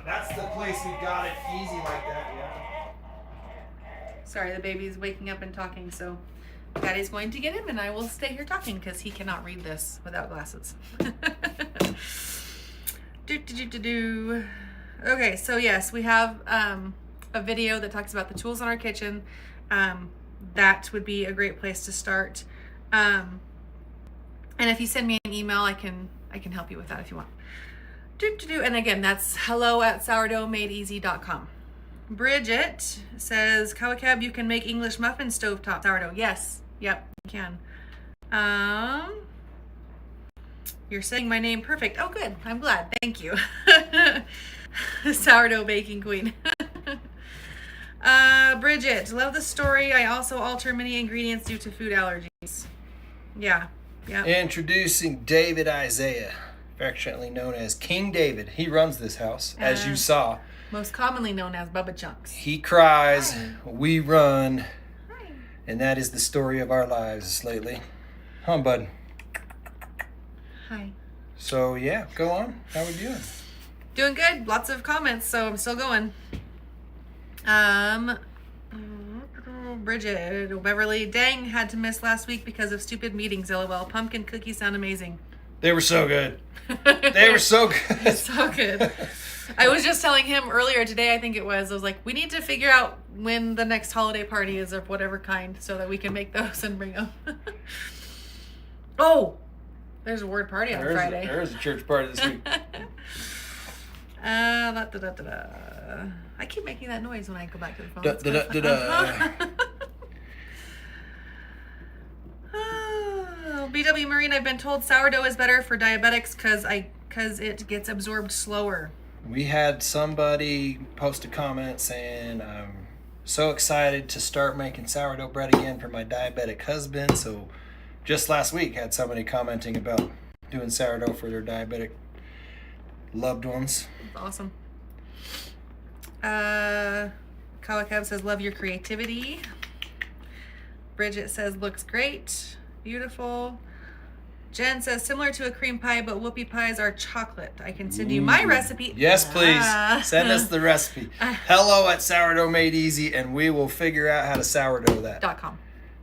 That's the place we got it easy like that, yeah. Sorry, the baby's waking up and talking, so Daddy's going to get him, and I will stay here talking because he cannot read this without glasses. Okay, so yes, we have a video that talks about the tools in our kitchen. That would be a great place to start. And if you send me an email, I can help you with that if you want. And again, that's hello@sourdoughmadeeasy.com. Bridget says, Kawakab, you can make English muffin stovetop sourdough. Yes. Yep, you can. You're saying my name perfect. Oh, good. I'm glad. Thank you. Sourdough baking queen. Bridget, love the story. I also alter many ingredients due to food allergies. Yeah. Introducing David Isaiah, affectionately known as King David. He runs this house, as you saw. Most commonly known as Bubba Chunks. He cries, Hi. We run. Hi. And that is the story of our lives lately. Huh, bud? Hi. So, yeah, go on. How we doing? Doing good. Lots of comments, so I'm still going. Bridget, Beverly, dang, had to miss last week because of stupid meetings, LOL. Pumpkin cookies sound amazing. They were so good. They were so good. So good. I was just telling him earlier today, I think it was, I was like, we need to figure out when the next holiday party is of whatever kind so that we can make those and bring them. Oh, there's a word party on Friday. There is a church party this week. I keep making that noise when I go back to the phone. BW Marine, I've been told sourdough is better for diabetics because it gets absorbed slower. We had somebody post a comment saying, I'm so excited to start making sourdough bread again for my diabetic husband. So just last week had somebody commenting about doing sourdough for their diabetic loved ones. That's awesome. Kawakab says, love your creativity. Bridget says, looks great. Beautiful. Jen says, similar to a cream pie, but whoopie pies are chocolate. I can send you my recipe. Yes, please. Send us the recipe. Hello@Sourdough Made Easy, and we will figure out how to sourdough that. .com.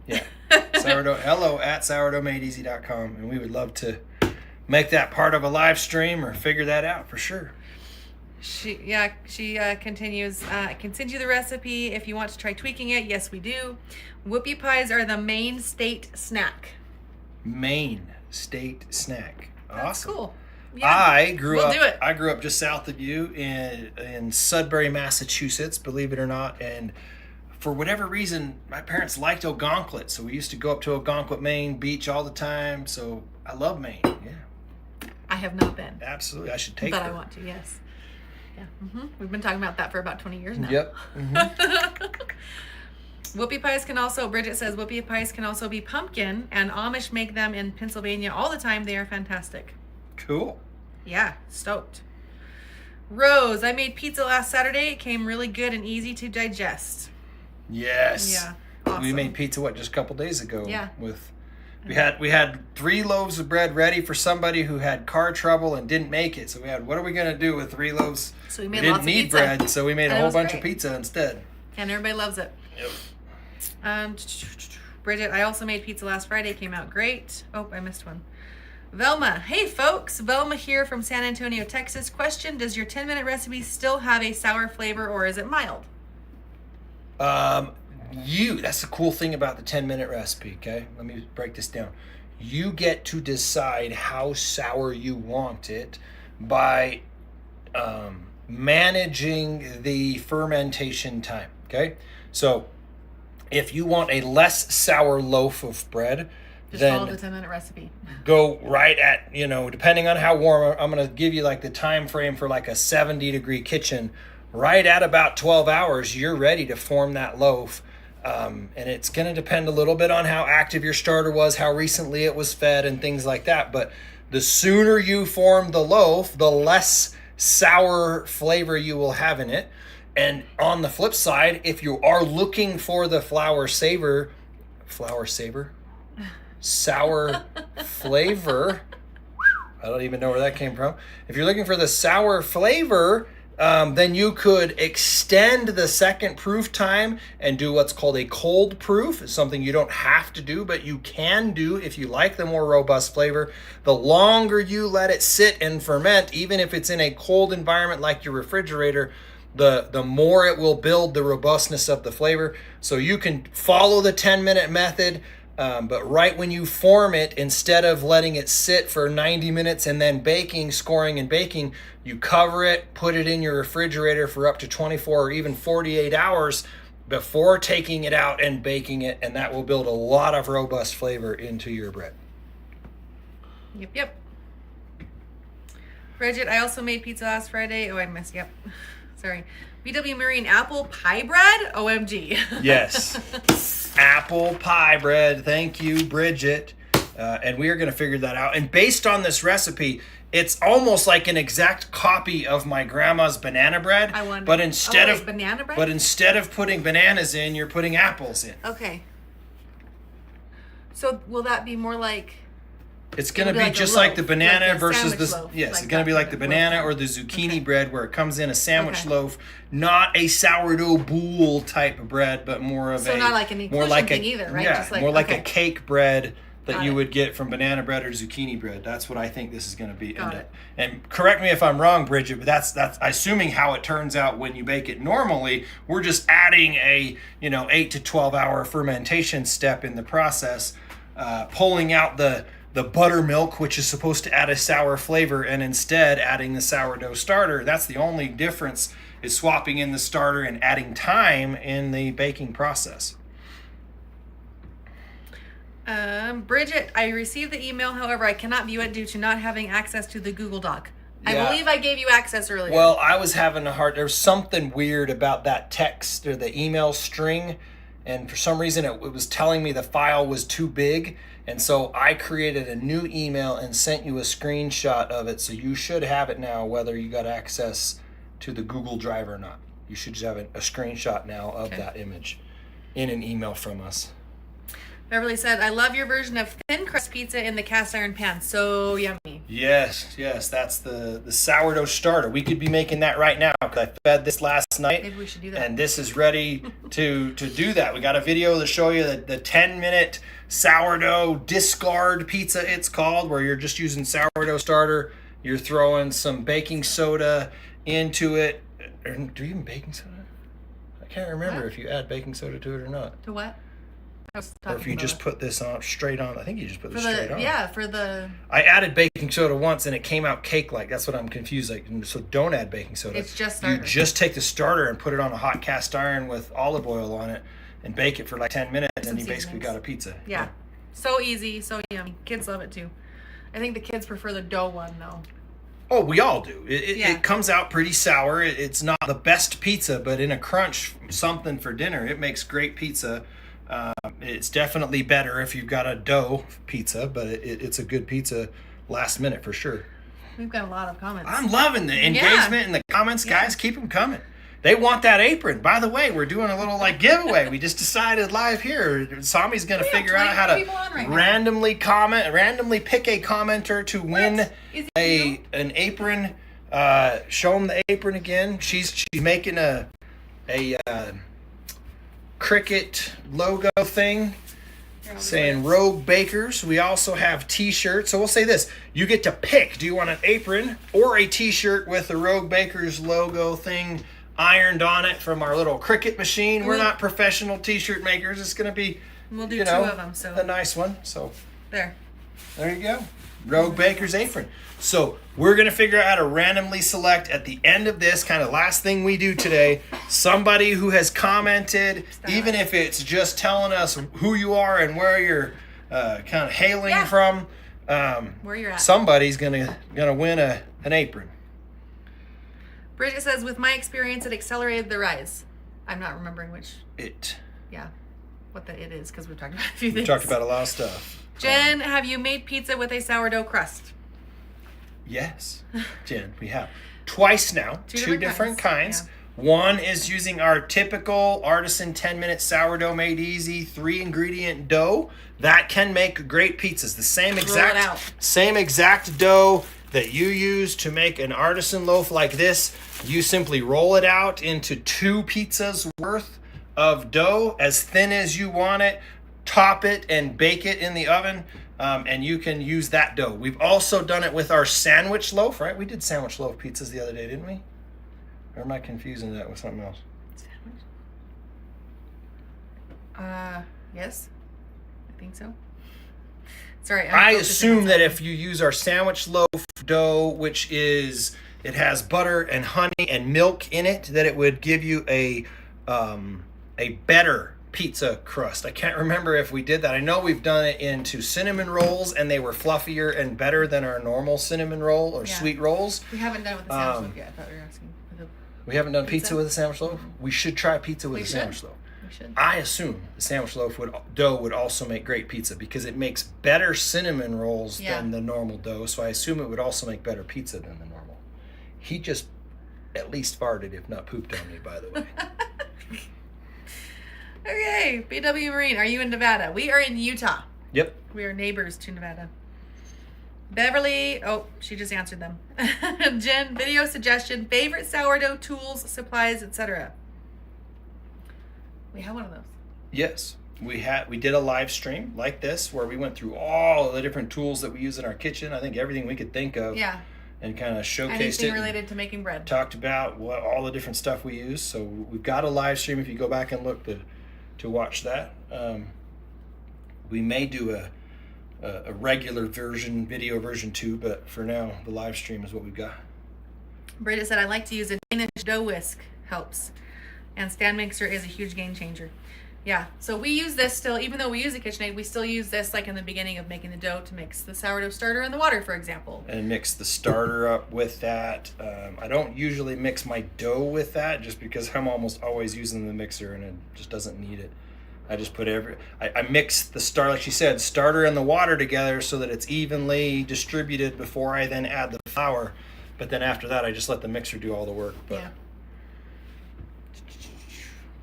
Yeah. Hello@SourdoughMadeEasy.com, and we would love to make that part of a live stream or figure that out for sure. She continues, I can send you the recipe if you want to try tweaking it. Yes, we do. Whoopie pies are the Maine state snack. Maine state snack. Awesome. That's cool. Yeah. I grew do it. up just south of you in Sudbury, Massachusetts, believe it or not, and for whatever reason, my parents liked Ogonquit, so we used to go up to Ogonquit, Maine beach all the time. So I love Maine. Yeah. I have not been. Absolutely, I should take but her. I want to. Yes. Yeah. We've been talking about that for about 20 years now. Yep. Whoopie pies can also, Bridget says, whoopie pies can also be pumpkin, and Amish make them in Pennsylvania all the time. They are fantastic. Cool. Yeah, stoked. Rose, I made pizza last Saturday. It came really good and easy to digest. Yes. Yeah. Awesome. We made pizza just a couple days ago. Yeah. We had 3 loaves of bread ready for somebody who had car trouble and didn't make it. So we had, what are we gonna do with 3 loaves? So we made didn't lots of need pizza. bread, so we made And a it whole was bunch great. of pizza instead. And everybody loves it. Yep. Bridget, I also made pizza last Friday. Came out great. Oh, I missed one. Velma, hey folks. Velma here from San Antonio, Texas. Question, does your 10-minute recipe still have a sour flavor or is it mild? That's the cool thing about the 10-minute recipe, okay? Let me break this down. You get to decide how sour you want it by managing the fermentation time, okay? So if you want a less sour loaf of bread, Just then follow the 10-minute recipe. go right at, depending on how warm, I'm going to give you like the time frame for like a 70-degree kitchen. Right at about 12 hours, you're ready to form that loaf. And it's going to depend a little bit on how active your starter was, how recently it was fed, and things like that. But the sooner you form the loaf, the less sour flavor you will have in it. And on the flip side, if you are looking for the sour flavor, I don't even know where that came from. If you're looking for the sour flavor, then you could extend the second proof time and do what's called a cold proof. It's something you don't have to do, but you can do if you like the more robust flavor. The longer you let it sit and ferment, even if it's in a cold environment like your refrigerator, the more it will build the robustness of the flavor. So you can follow the 10-minute method, but right when you form it, instead of letting it sit for 90 minutes and then scoring and baking, you cover it, put it in your refrigerator for up to 24 or even 48 hours before taking it out and baking it, and that will build a lot of robust flavor into your bread. Yep. Bridget, I also made pizza last Friday. Oh, I missed. Yep. Sorry. BW Marine apple pie bread? OMG. Yes. Apple pie bread. Thank you, Bridget. And we are going to figure that out. And based on this recipe, it's almost like an exact copy of my grandma's banana bread. I wonder. But instead of banana bread? But instead of putting bananas in, you're putting apples in. Okay. So will that be more like? It's going to be like just a like loaf, the banana like a versus sandwich the loaf, yes. like It's going to be that like the kind of banana loaf. or the zucchini Okay. bread, where it comes in a sandwich Okay. loaf, not a sourdough boule type of bread, but more of So not like an inclusion thing either, right? Yeah, Just like- more like a okay. cake bread that Got you it. would get from banana bread or zucchini bread. That's what I think this is going to be. Got And, it. and correct me if I'm wrong, Bridget, but that's assuming how it turns out when you bake it normally. We're just adding a 8 to 12 hour fermentation step in the process, pulling out the buttermilk, which is supposed to add a sour flavor, and instead adding the sourdough starter. That's the only difference, is swapping in the starter and adding time in the baking process. Bridget, I received the email. However, I cannot view it due to not having access to the Google Doc. Yeah. I believe I gave you access earlier. Well, I was having there's something weird about that text or the email string, and for some reason it was telling me the file was too big, and so I created a new email and sent you a screenshot of it, so you should have it now whether you got access to the Google Drive or not. You should just have a screenshot now of Okay. that image in an email from us. Beverly said, I love your version of thin crust pizza in the cast iron pan. So yummy. Yes, that's the sourdough starter. We could be making that right now because I fed this last night. Maybe we should do that. And this is ready to do that. We got a video to show you the 10-minute sourdough discard pizza, it's called, where you're just using sourdough starter. You're throwing some baking soda into it. Do you even baking soda? I can't remember What? if you add baking soda to it or not. To what? I was Or if talking you about just it. put this on straight on. I think you just put for this straight the on. for the I added baking soda once and it came out cake-like. That's what I'm confused. So don't add baking soda. It's just You starter. just take the starter and put it on a hot cast iron with olive oil on it and bake it for like 10 minutes, and Some you basically seasonings. got a pizza. yeah. So easy, so yummy. Kids love it too. I think the kids prefer the dough one though. Oh, we all do. It Yeah. comes out pretty sour. It's not the best pizza, but in a crunch, something for dinner, it makes great pizza. It's definitely better if you've got a dough pizza, but it's a good pizza last minute for sure. We've got a lot of comments. I'm loving the engagement in the comments, Yeah. guys. Keep them coming. They want that apron. By the way, we're doing a little giveaway. We just decided live here. Sami's going to We have figure out how 24 people on to right now. randomly pick a commenter to win Is it you? an apron. Show them the apron again. She's making a cricket logo thing. saying Rogue Bakers. We also have t-shirts. So we'll say this. You get to pick. Do you want an apron or a t-shirt with the Rogue Bakers logo thing ironed on it from our little Cricut machine? We're not professional t-shirt makers. It's going to be, we'll do 2 of them. So the nice one. So there you go. Rogue Bakers apron. So we're going to figure out how to randomly select at the end of this, kind of last thing we do today, somebody who has commented, even if it's just telling us who you are and where you're kind of hailing from. Where you're at. Somebody's gonna win an apron. Bridget says, with my experience, it accelerated the rise. I'm not remembering which. What the it is, because we've talked about a few things. We talked about a lot of stuff. Jen, have you made pizza with a sourdough crust? Yes, Jen, we have. Twice now. Two different kinds. Yeah. One is using our typical artisan 10-minute sourdough made easy 3-ingredient dough. That can make great pizzas. The same exact dough that you use to make an artisan loaf like this. You simply roll it out into 2 pizzas worth of dough, as thin as you want it, top it and bake it in the oven, and you can use that dough. We've also done it with our sandwich loaf, right? We did sandwich loaf pizzas the other day, didn't we? Or am I confusing that with something else? Sandwich? Yes. I think so. Sorry. I assume that if you use our sandwich loaf dough, which is, it has butter and honey and milk in it, that it would give you a better pizza crust. I can't remember if we did that. I know we've done it into cinnamon rolls, and they were fluffier and better than our normal cinnamon roll or sweet rolls. We haven't done it with the sandwich loaf yet. I thought you were asking. We haven't done pizza with a sandwich loaf? We should try pizza with a sandwich loaf. We should. I assume the sandwich loaf dough would also make great pizza because it makes better cinnamon rolls than the normal dough. So I assume it would also make better pizza than the normal. He just at least farted, if not pooped on me, by the way. Okay, BW Marine, are you in Nevada? We are in Utah. Yep. We are neighbors to Nevada. Beverly, she just answered them. Jen, video suggestion, favorite sourdough tools, supplies, etc. We have one of those. Yes. We did a live stream like this where we went through all the different tools that we use in our kitchen. I think everything we could think of. Yeah. And kind of showcased anything it. related to making bread. Talked about all the different stuff we use. So we've got a live stream if you go back and look to watch that. We may do a regular version, video version too, but for now the live stream is what we've got. Britta said, I like to use a Danish dough whisk, helps. And stand mixer is a huge game changer. Yeah, so we use this still, even though we use a KitchenAid, we still use this like in the beginning of making the dough to mix the sourdough starter in the water, for example. And mix the starter up with that. I don't usually mix my dough with that just because I'm almost always using the mixer and it just doesn't need it. I just put I mix the starter, like she said, starter and the water together so that it's evenly distributed before I then add the flour. But then after that, I just let the mixer do all the work. But. Yeah.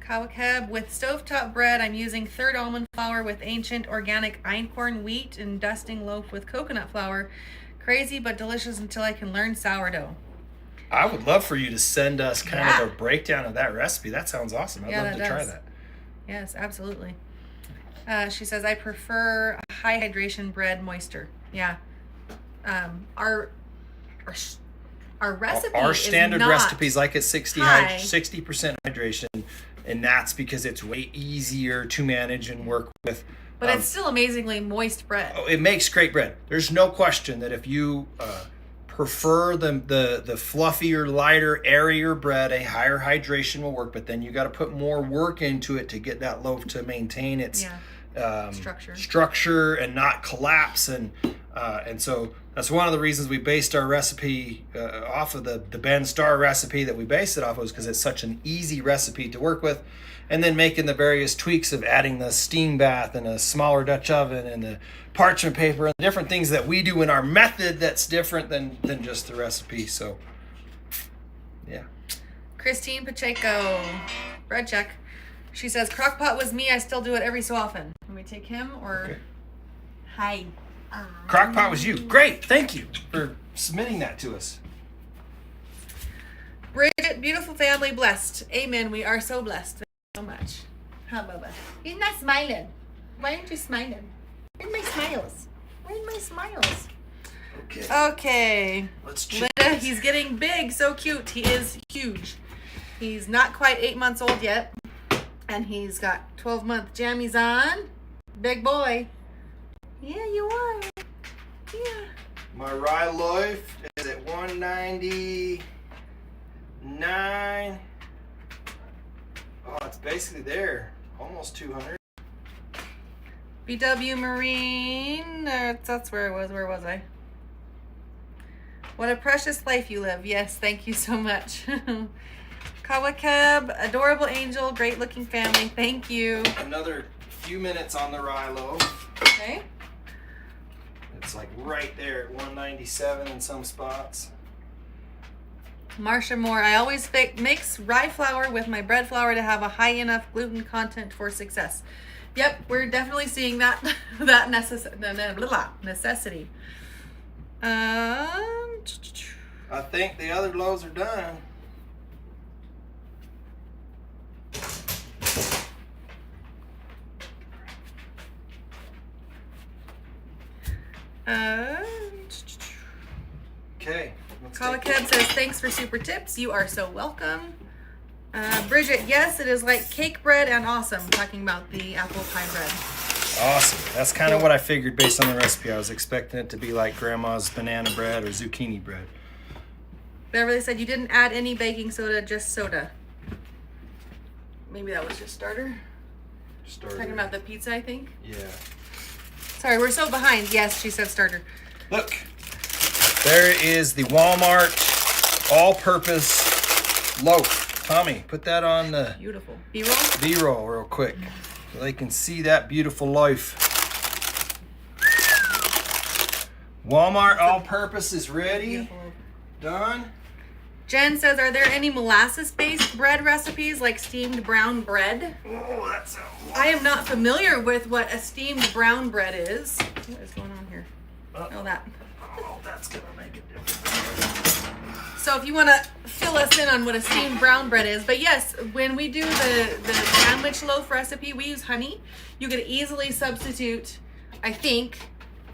Kawakeb, with stovetop bread, I'm using third almond flour with ancient organic einkorn wheat and dusting loaf with coconut flour. Crazy but delicious until I can learn sourdough. I would love for you to send us kind of a breakdown of that recipe. That sounds awesome. I'd love to try that. Yes, absolutely. She says, I prefer high hydration bread moisture. Yeah. Our recipe our standard is not recipes like at 60% hydration, and that's because it's way easier to manage and work with. But it's still amazingly moist bread. It makes great bread. There's no question that if you prefer the fluffier, lighter, airier bread, a higher hydration will work, but then you got to put more work into it to get that loaf to maintain its structure and not collapse, and so that's one of the reasons we based our recipe off of the Ben Starr recipe that we based it off of, because it's such an easy recipe to work with. And then making the various tweaks of adding the steam bath and a smaller Dutch oven and the parchment paper and different things that we do in our method that's different than just the recipe. So, yeah. Christine Pacheco, bread check. She says, crockpot was me. I still do it every so often. Can we take him or? Okay. Hi. Crockpot was you. Great. Thank you for submitting that to us. Bridget, beautiful family, blessed. Amen. We are so blessed. Thank you so much. Huh, Bubba? He's not smiling. Why aren't you smiling? Where's my smiles? Where's my smiles? Okay. Okay. Let's check. Linda, he's getting big. So cute. He is huge. He's not quite 8 months old yet. And he's got 12-month jammies on. Big boy. Yeah, you are. Yeah. My rye loaf is at 199. Oh, it's basically there. Almost 200. BW Marine. That's where it was. Where was I? What a precious life you live. Yes, thank you so much. Kawakeb, adorable angel, great looking family. Thank you. Another few minutes on the rye loaf. Okay. It's like right there at 197 in some spots. Marsha Moore, I always mix rye flour with my bread flour to have a high enough gluten content for success. Yep, we're definitely seeing that necessity. I think the other loaves are done. Okay. Kalakeb says, thanks for super tips. You are so welcome. Bridget, yes, it is like cake bread and awesome. Talking about the apple pie bread. Awesome. That's kind of what I figured based on the recipe. I was expecting it to be like grandma's banana bread or zucchini bread. Beverly said you didn't add any baking soda, just soda. Maybe that was just starter. Starter. Talking about the pizza, I think. Yeah. Sorry, we're so behind. Yes, she said starter. Look. There is the Walmart all-purpose loaf. Tommy, put that on the Beautiful. B-roll? B-roll real quick so they can see that beautiful loaf. Walmart all-purpose is ready. Beautiful. Done. Jen says, are there any molasses-based bread recipes like steamed brown bread? Oh, that sounds I am not familiar with what a steamed brown bread is. What is going on here? Oh, that. Oh, that's gonna make a difference. So if you want to fill us in on what a steamed brown bread is, but yes, when we do the sandwich loaf recipe, we use honey. You could easily substitute, I think,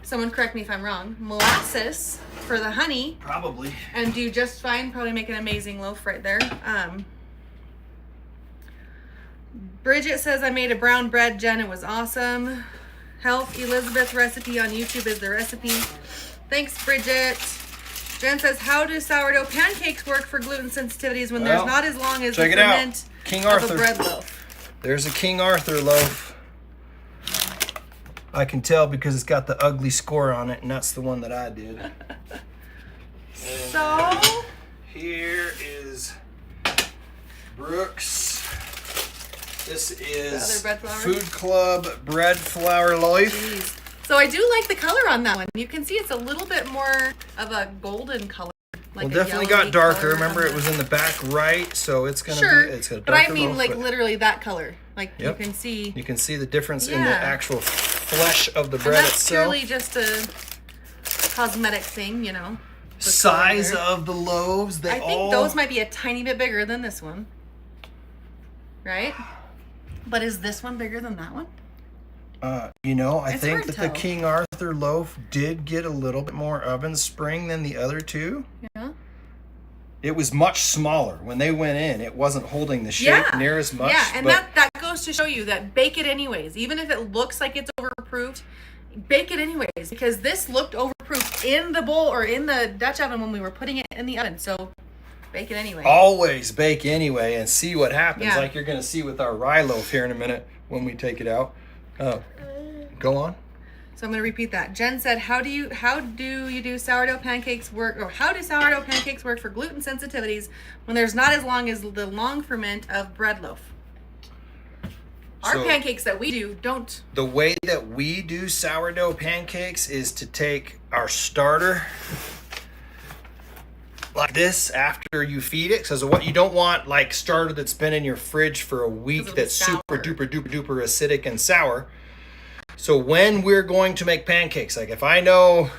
someone correct me if I'm wrong, molasses for the honey. Probably. And do just fine. Probably make an amazing loaf right there. Bridget says, I made a brown bread, Jen. It was awesome. Health Elizabeth recipe on YouTube is the recipe. Thanks, Bridget. Jen says, how do sourdough pancakes work for gluten sensitivities when there's not as long as the ferment King of Arthur. a bread loaf? There's a King Arthur loaf. I can tell because it's got the ugly score on it, and that's the one that I did. So Here is Brooks. This is bread flour? Food Club bread flour loaf. Jeez. So I do like the color on that one. You can see it's a little bit more of a golden color. Like Well, definitely got darker. Remember, it was in the back right, so it's gonna be. It's a darker but I mean, loaf, like but literally that color. Like Yep. you can see. you can see the difference in the Yeah. actual flesh of the And bread that's itself. purely just a cosmetic thing, you know. the Size color. of the loaves. They I think those might be a tiny bit bigger than this one. Right? But is this one bigger than that one? I It's think hard that to the tell. King Arthur loaf did get a little bit more oven spring than the other two. Yeah. It was much smaller when they went in. It wasn't holding the shape near as much. Yeah, and but that goes to show you that bake it anyways. Even if it looks like it's overproofed, bake it anyways, because this looked overproofed in the bowl or in the Dutch oven when we were putting it in the oven. So bake it anyway. always bake anyway and see what happens. Yeah. Like you're going to see with our rye loaf here in a minute when we take it out. Go on. So I'm going to repeat that. Jen said, how do you do sourdough pancakes work, or how do sourdough pancakes work for gluten sensitivities when there's not as long as the long ferment of bread loaf? Our So- pancakes that we do don't. The way that we do sourdough pancakes is to take our starter like this after you feed it. Because what you don't want, like starter that's been in your fridge for a week it'll be that's super sour. duper acidic and sour. So when we're going to make pancakes, like if I know,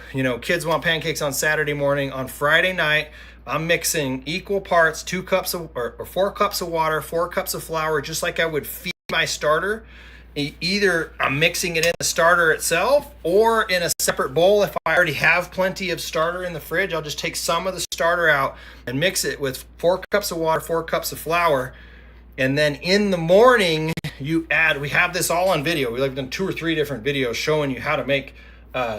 kids want pancakes on Saturday morning, on Friday night, I'm mixing equal parts, 2 cups of or 4 cups of water, 4 cups of flour, just like I would feed my starter. either I'm mixing it in the starter itself or in a separate bowl. If I already have plenty of starter in the fridge, I'll just take some of the starter out and mix it with 4 cups of water, 4 cups of flour. And then in the morning, we have this all on video. We've done 2 or 3 different videos showing you how to make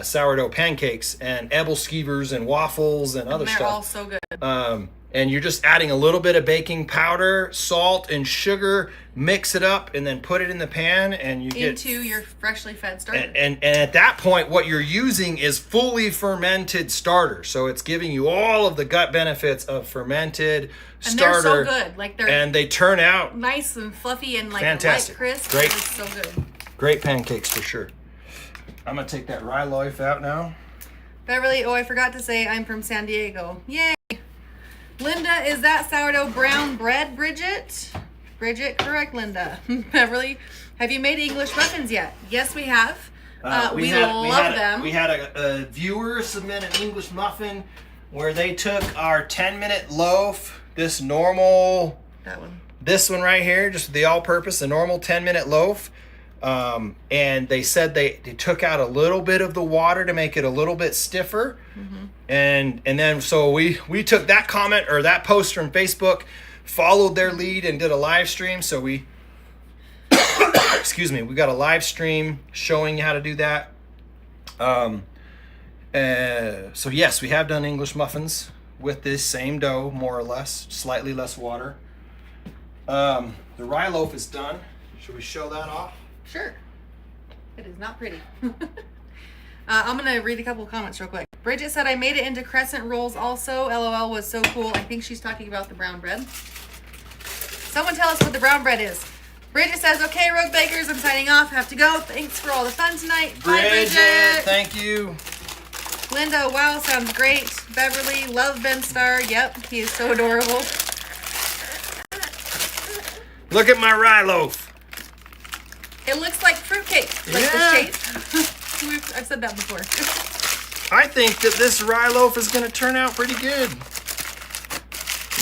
sourdough pancakes and ebelskivers and waffles and other they're stuff. all so good. And you're just adding a little bit of baking powder, salt, and sugar, mix it up, and then put it in the pan, and you get into your freshly fed starter. And at that point, what you're using is fully fermented starter. So it's giving you all of the gut benefits of fermented starter. And they're so good. Like and they turn out nice and fluffy and like fantastic. light crisp. Great. It's so good. Great pancakes for sure. I'm gonna take that rye loaf out now. Beverly, I forgot to say I'm from San Diego. Yay. Linda, is that sourdough brown bread, Bridget? Bridget, correct, Linda. Beverly, have you made English muffins yet? Yes, we have. We love them. We had a viewer submit an English muffin where they took our 10-minute loaf, this one right here, just the all-purpose, the normal 10-minute loaf, and they said they took out a little bit of the water to make it a little bit stiffer. Mm-hmm. And then so we took that comment or that post from Facebook, followed their lead, and did a live stream. So we excuse me, we got a live stream showing you how to do that. So yes, we have done English muffins with this same dough, more or less, slightly less water. The rye loaf is done. Should we show that off? Sure. It is not pretty. I'm going to read a couple of comments real quick. Bridget said, I made it into crescent rolls also. LOL was so cool. I think she's talking about the brown bread. Someone tell us what the brown bread is. Bridget says, okay, Rogue Bakers, I'm signing off. Have to go. Thanks for all the fun tonight. Bye, Bridget. Thank you. Linda, wow, sounds great. Beverly, love Ben Starr. Yep, he is so adorable. Look at my rye loaf. It looks like fruitcake, like the shape. I've said that before. I think that this rye loaf is going to turn out pretty good.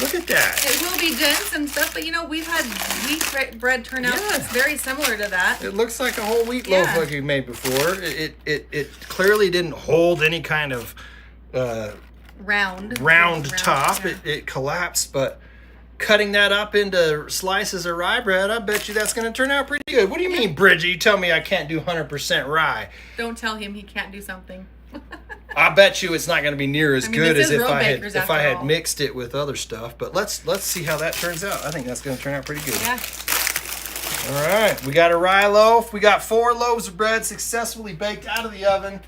Look at that. It will be dense and stuff, but we've had wheat bread turn out that's very similar to that. It looks like a whole wheat loaf like you made before. It clearly didn't hold any kind of round top. Yeah. It collapsed, but cutting that up into slices of rye bread, I bet you that's going to turn out pretty good. What do you mean, Bridget? You tell me I can't do 100% rye. Don't tell him he can't do something. I bet you it's not going to be near as good as if I had all. mixed it with other stuff. But let's see how that turns out. I think that's going to turn out pretty good. Yeah. All right, we got a rye loaf. We got 4 loaves of bread successfully baked out of the oven.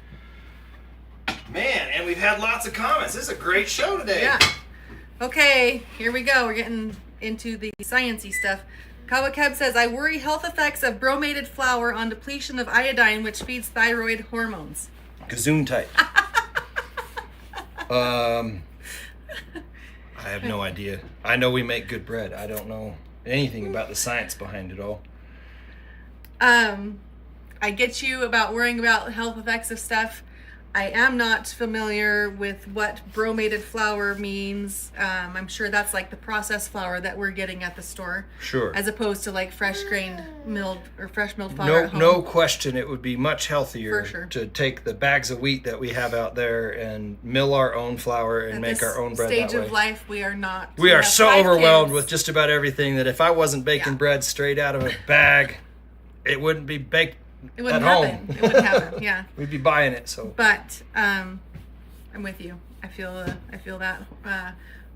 Man, and we've had lots of comments. This is a great show today. Yeah. Okay, here we go. We're getting into the sciencey stuff. Kawakeb says, I worry health effects of bromated flour on depletion of iodine, which feeds thyroid hormones. Gazoon type. I have no idea. I know we make good bread. I don't know anything about the science behind it all. I get you about worrying about health effects of stuff. I am not familiar with what bromated flour means. I'm sure that's like the processed flour that we're getting at the store. Sure. As opposed to like fresh milled flour at home. No question. It would be much healthier For sure. to take the bags of wheat that we have out there and mill our own flour and make our own bread that way. At this stage of life, we are not. We are so 5 overwhelmed kids. with just about everything that if I wasn't baking bread straight out of a bag, it wouldn't be baked. It wouldn't at happen. home. It wouldn't happen. Yeah. We'd be buying it. So. But I'm with you. I feel that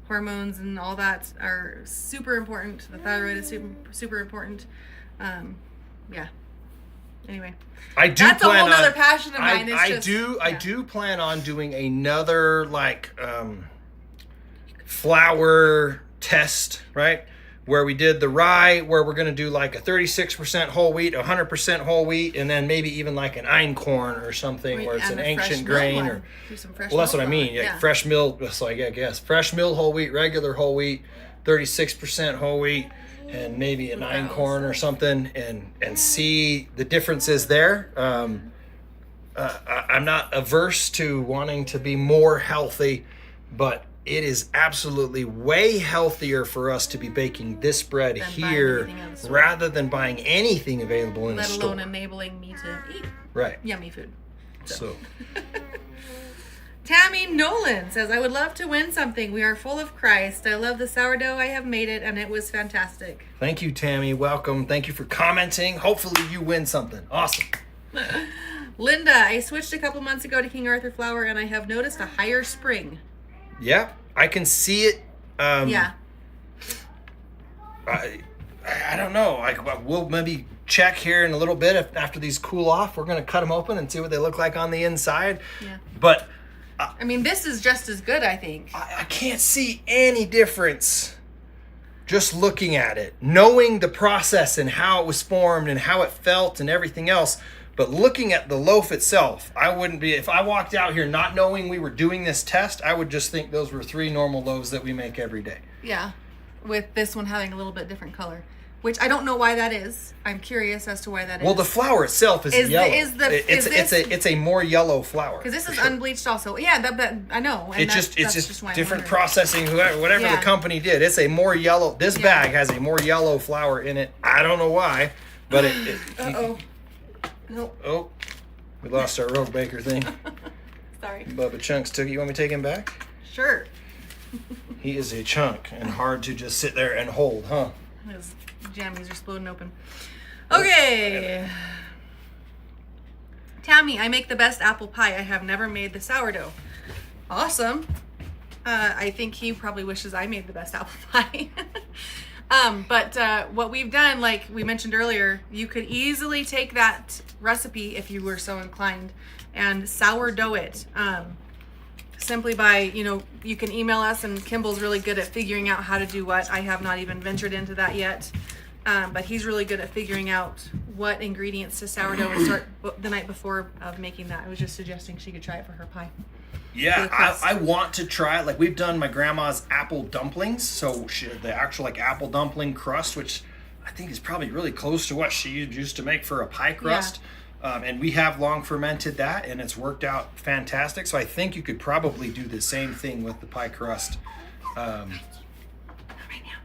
hormones and all that are super important. The thyroid is super important. Yeah. Anyway, that's a whole other passion of mine. I do plan on doing another flour test, right? Where we did the rye, where we're going to do like a 36% whole wheat, 100% whole wheat, and then maybe even like an einkorn or something where it's an ancient grain. Or well, that's what I mean. Yeah. Fresh milled, so I guess fresh milled whole wheat, regular whole wheat, 36% whole wheat, and maybe an einkorn or something, and see the differences there. I'm not averse to wanting to be more healthy, but it is absolutely way healthier for us to be baking this bread Than buying here anything out of the store. rather than buying anything available in a Let store. alone enabling me to eat Right. yummy food. So, Tammy Nolan says, I would love to win something. We are full of Christ. I love the sourdough. I have made it, and it was fantastic. thank you, Tammy. Welcome. Thank you for commenting. Hopefully you win something. Awesome. Linda, I switched a couple months ago to King Arthur flour, and I have noticed a higher spring. Yeah, I can see it. Yeah. I don't know. We'll maybe check here in a little bit after these cool off. We're going to cut them open and see what they look like on the inside. Yeah. But I mean, this is just as good, I think. I can't see any difference just looking at it, knowing the process and how it was formed and how it felt and everything else. But looking at the loaf itself, I wouldn't be, if I walked out here not knowing we were doing this test, I would just think those were 3 normal loaves that we make every day. Yeah. With this one having a little bit different color, which I don't know why that is. I'm curious as to why that is. Well, the flour itself is yellow. It's a more yellow flour. Because this is sure. unbleached also. Yeah, but I know. And It's that's just why I'm different wondering. processing, whatever Yeah. the company did. It's a more yellow. This Yeah. bag has a more yellow flour in it. I don't know why, but Uh-oh. Nope. Oh, we lost our Rogue Baker thing. Sorry. Bubba Chunks took it. You want me to take him back? Sure. He is a chunk and hard to just sit there and hold, huh? His jammies are exploding open. Okay. Tammy, I make the best apple pie. I have never made the sourdough. Awesome. I think he probably wishes I made the best apple pie. But what we've done, like we mentioned earlier, you could easily take that recipe if you were so inclined and sourdough it. Simply by, you can email us, and Kimball's really good at figuring out how to do what. I have not even ventured into that yet. But he's really good at figuring out what ingredients to sourdough and start the night before of making that. I was just suggesting she could try it for her pie. Yeah, crust. I want to try it. Like, we've done my grandma's apple dumplings, so the actual like apple dumpling crust, which I think is probably really close to what she used to make for a pie crust. And we have long fermented that, and it's worked out fantastic. So I think you could probably do the same thing with the pie crust. Right now,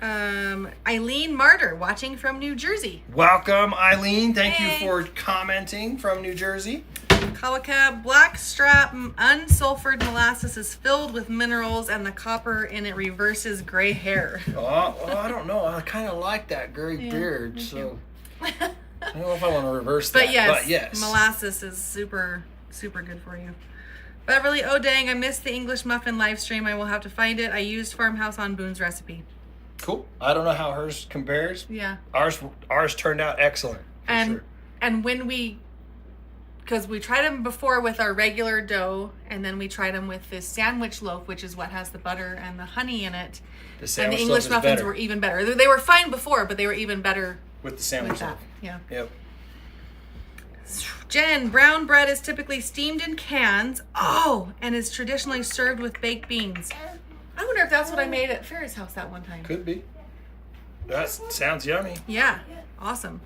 hold on. Eileen Martyr, watching from New Jersey. Welcome, Eileen. Thank Hey. you for commenting from New Jersey. Kawaka, blackstrap unsulfured molasses is filled with minerals, and the copper in it reverses gray hair. Oh, well, I don't know. I kind of like that gray beard, me so I don't know if I want to reverse that. But yes, molasses is super, super good for you. Beverly, oh dang, I missed the English muffin live stream. I will have to find it. I used Farmhouse on Boone's recipe. Cool. I don't know how hers compares. Yeah. Ours turned out excellent. For sure. And when because we tried them before with our regular dough, and then we tried them with this sandwich loaf, which is what has the butter and the honey in it. The And sandwich the English loaf is muffins better were even better. They were fine before, but they were even better with the with sandwich that. loaf. Yeah. Yep. Jen, brown bread is typically steamed in cans. Oh, and is traditionally served with baked beans. I wonder if that's what I made at Ferry's house that one time. Could be. That sounds yummy. Yeah, awesome.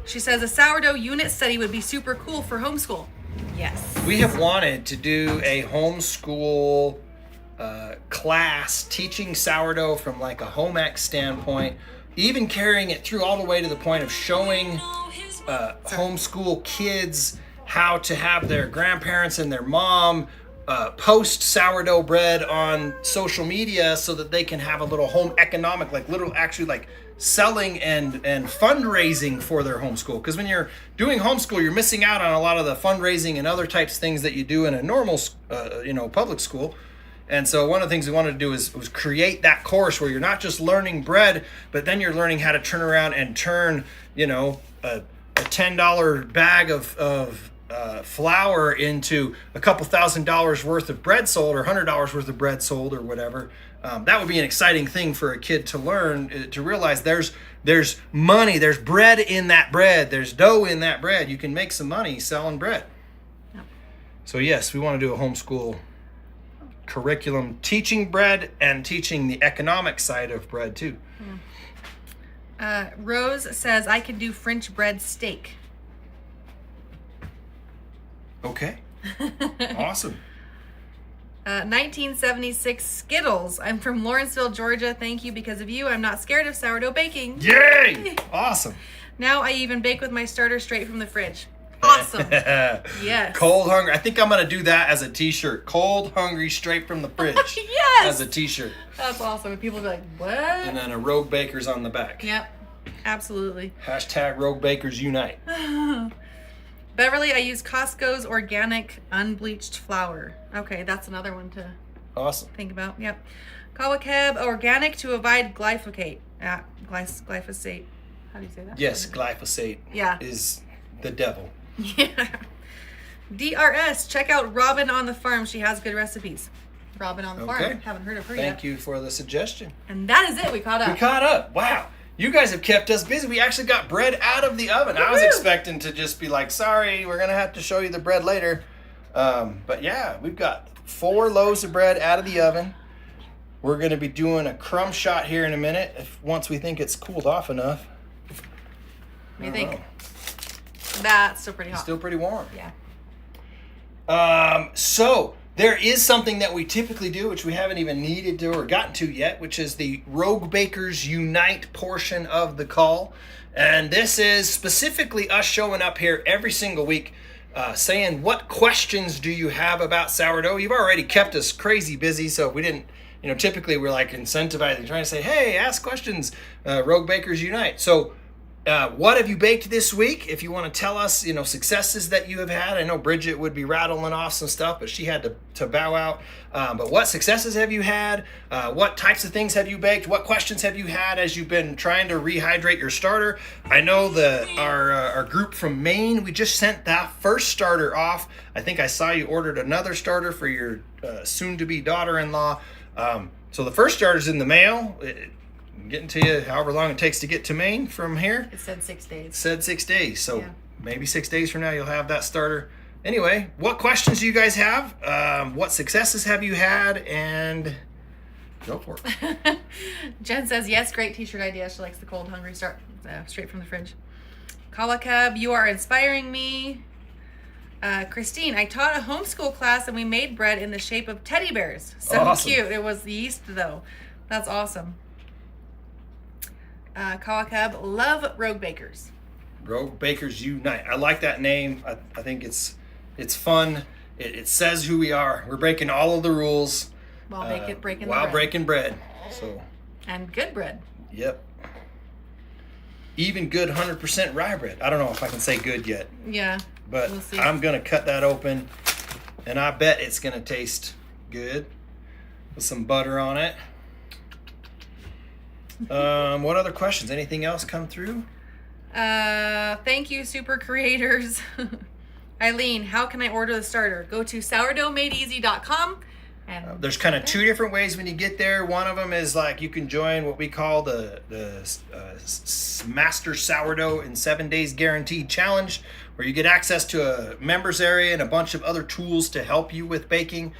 She says a sourdough unit study would be super cool for homeschool. Yes. We have wanted to do a homeschool class teaching sourdough from like a home ec standpoint, even carrying it through all the way to the point of showing homeschool kids how to have their grandparents and their mom post sourdough bread on social media so that they can have a little home economic, like little actually like selling and fundraising for their homeschool. Because when you're doing homeschool, you're missing out on a lot of the fundraising and other types of things that you do in a normal public school. And so one of the things we wanted to do was create that course where you're not just learning bread, but then you're learning how to turn around and turn, a $10 bag of flour into a couple $1,000s worth of bread sold, or $100 worth of bread sold, or whatever. That would be an exciting thing for a kid to learn, to realize there's money, there's bread in that bread, there's dough in that bread. You can make some money selling bread. Yep. So yes, we want to do a homeschool curriculum teaching bread and teaching the economic side of bread too. Rose says I can do French bread steak. Okay. Awesome. 1976 Skittles. I'm from Lawrenceville, Georgia. Thank you. Because of you, I'm not scared of sourdough baking. Yay! Awesome. Now I even bake with my starter straight from the fridge. Awesome. Yes. Cold hungry. I think I'm gonna do that as a t-shirt. Cold hungry straight from the fridge. Yes. As a t-shirt. That's awesome. And people be like, what? And then a Rogue Bakers on the back. Yep. Absolutely. Hashtag Rogue Bakers Unite. Beverly, I use Costco's organic unbleached flour. Okay, that's another one to Awesome. think about. Yep. Kawakeb, organic to avoid glyphosate. Glyphosate. How do you say that? Yes, glyphosate Yeah. is the devil. Yeah. DRS, check out Robin on the Farm. She has good recipes. Robin on the Okay. Farm. Haven't heard of her yet. Thank you for the suggestion. And that is it. We caught up. We caught up. Wow. You guys have kept us busy. We actually got bread out of the oven. I was Woo-hoo! expecting to just be like, sorry, we're going to have to show you the bread later. But yeah, we've got 4 loaves of bread out of the oven. We're going to be doing a crumb shot here in a minute once we think it's cooled off enough. What do you think? That's still pretty hot. Still pretty warm. Yeah. So there is something that we typically do, which we haven't even needed to or gotten to yet, which is the Rogue Bakers Unite portion of the call. And this is specifically us showing up here every single week, saying, what questions do you have about sourdough? You've already kept us crazy busy, so we didn't, typically we're like incentivizing, trying to say, hey, ask questions, Rogue Bakers Unite. So what have you baked this week? If you want to tell us, successes that you have had. I know Bridget would be rattling off some stuff, but she had to bow out. But what successes have you had? What types of things have you baked? What questions have you had as you've been trying to rehydrate your starter? I know our group from Maine, we just sent that first starter off. I think I saw you ordered another starter for your soon-to-be daughter-in-law. So the first starter's in the mail. Getting to you however long it takes to get to Maine from here. It said 6 days. It said 6 days. So Yeah. maybe 6 days from now you'll have that starter. Anyway, what questions do you guys have? What successes have you had? And go for it. Jen says, yes, great t-shirt idea. She likes the cold, hungry start straight from the fridge. Kawakab, you are inspiring me. Christine, I taught a homeschool class and we made bread in the shape of teddy bears. So Awesome. cute. It was yeast though. That's awesome. Kawakab, love Rogue Bakers. Rogue Bakers Unite. I like that name. I think it's fun. It says who we are. We're breaking all of the rules While breaking the while bread. breaking bread. So, And good bread. yep. Even good 100% rye bread. I don't know if I can say good yet, Yeah. but We'll see. I'm going to cut that open, and I bet it's going to taste good with some butter on it. What other questions? Anything else come through? Thank you, super creators. Eileen, how can I order the starter? Go to sourdoughmadeeasy.com and There's kind of 2 different ways when you get there. One of them is like you can join what we call the Master Sourdough in 7 Days Guaranteed Challenge, where you get access to a members area and a bunch of other tools to help you with baking.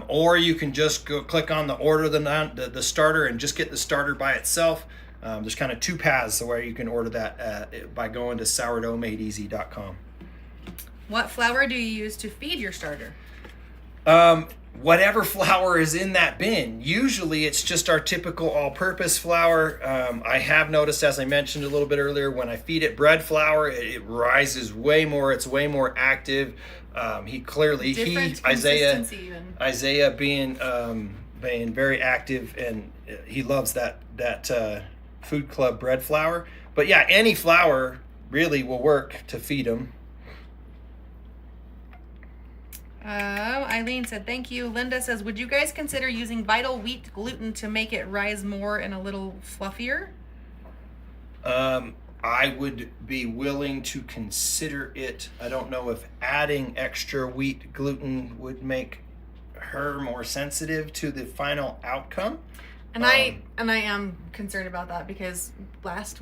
Or you can just go click on the order the starter and just get the starter by itself. There's kind of 2 paths where you can order that by going to sourdoughmadeeasy.com. what flour do you use to feed your starter? Whatever flour is in that bin. Usually it's just our typical all-purpose flour. I have noticed, as I mentioned a little bit earlier, when I feed it bread flour, it rises way more. It's way more active. Different consistency even. Isaiah being very active, and he loves that Food Club bread flour. But yeah, any flour really will work to feed them. Eileen said, thank you. Linda says, would you guys consider using Vital Wheat gluten to make it rise more and a little fluffier? I would be willing to consider it. I don't know if adding extra wheat gluten would make her more sensitive to the final outcome. And I am concerned about that because last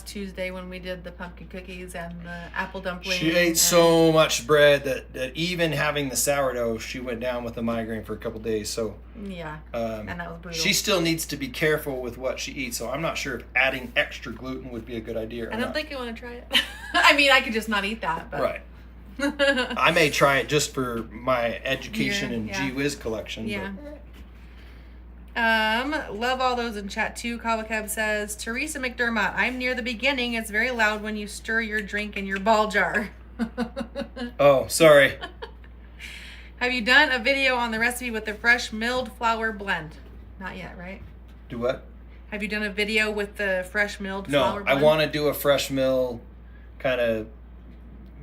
Tuesday when we did the pumpkin cookies and the apple dumpling, She ate so much bread that even having the sourdough, she went down with a migraine for a couple days. So yeah, and that was brutal. she still needs to be careful with what she eats. So I'm not sure if adding extra gluten would be a good idea or I don't not. think I want to try it. I mean, I could just not eat that. But Right. I may try it just for my education and Yeah. Gee Whiz collection. Yeah. Love all those in chat too. Kawakeb says, Teresa McDermott, I'm near the beginning. It's very loud when you stir your drink in your ball jar. Oh, sorry. Have you done a video on the recipe with the fresh milled flour blend? Not yet, right? Do what? Have you done a video with the fresh milled No, flour I blend? want to do a fresh mill kind of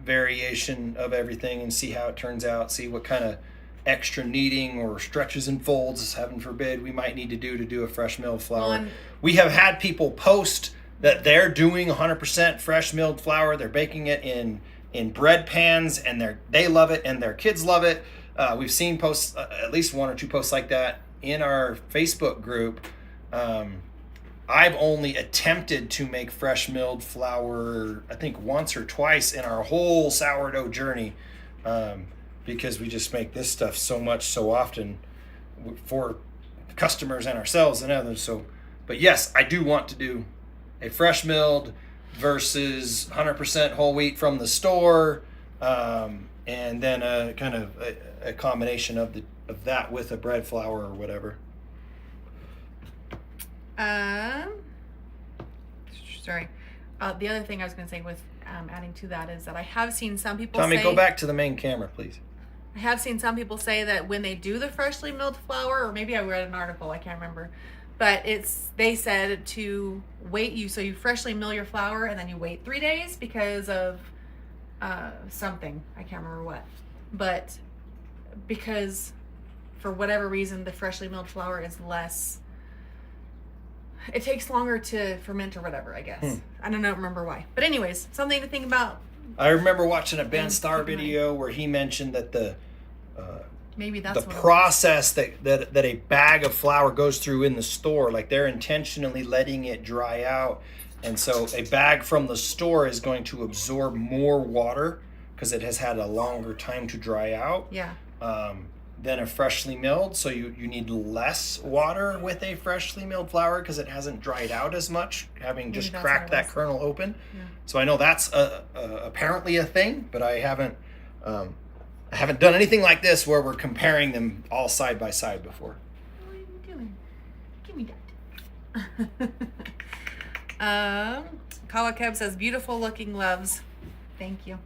variation of everything and see how it turns out, see what kind of extra kneading or stretches and folds, heaven forbid, we might need to do a fresh milled flour. Well, We have had people post that they're doing 100% fresh milled flour. They're baking it in bread pans, and they love it, and their kids love it. We've seen posts, at least one or two posts like that in our Facebook group. I've only attempted to make fresh milled flour, I think once or twice in our whole sourdough journey, because we just make this stuff so often for customers and ourselves and others. So, but yes, I do want to do a fresh milled versus 100% whole wheat from the store, and then a kind of a combination of that with a bread flour or whatever. Sorry. The other thing I was going to say with adding to that is that I have seen some people Tommy, say... go back to the main camera, please. I have seen some people say that when they do the freshly milled flour, or maybe I read an article, I can't remember, but they said to wait so you freshly mill your flour and then you wait 3 days because of something. I can't remember what. But because for whatever reason the freshly milled flour is less... It takes longer to ferment or whatever, I guess. I don't remember why. But anyways, something to think about. I remember watching a Ben Starr video where he mentioned that Maybe that's the what process that a bag of flour goes through in the store, like they're intentionally letting it dry out. And so a bag from the store is going to absorb more water because it has had a longer time to dry out. Yeah. Than a freshly milled, so you need less water with a freshly milled flour because it hasn't dried out as much, having just that's cracked what it that was. kernel open. Yeah. So I know that's apparently a thing, but I haven't done anything like this where we're comparing them all side by side before. What are you doing? Give me that. Kawakeb says, beautiful looking loaves. Thank you.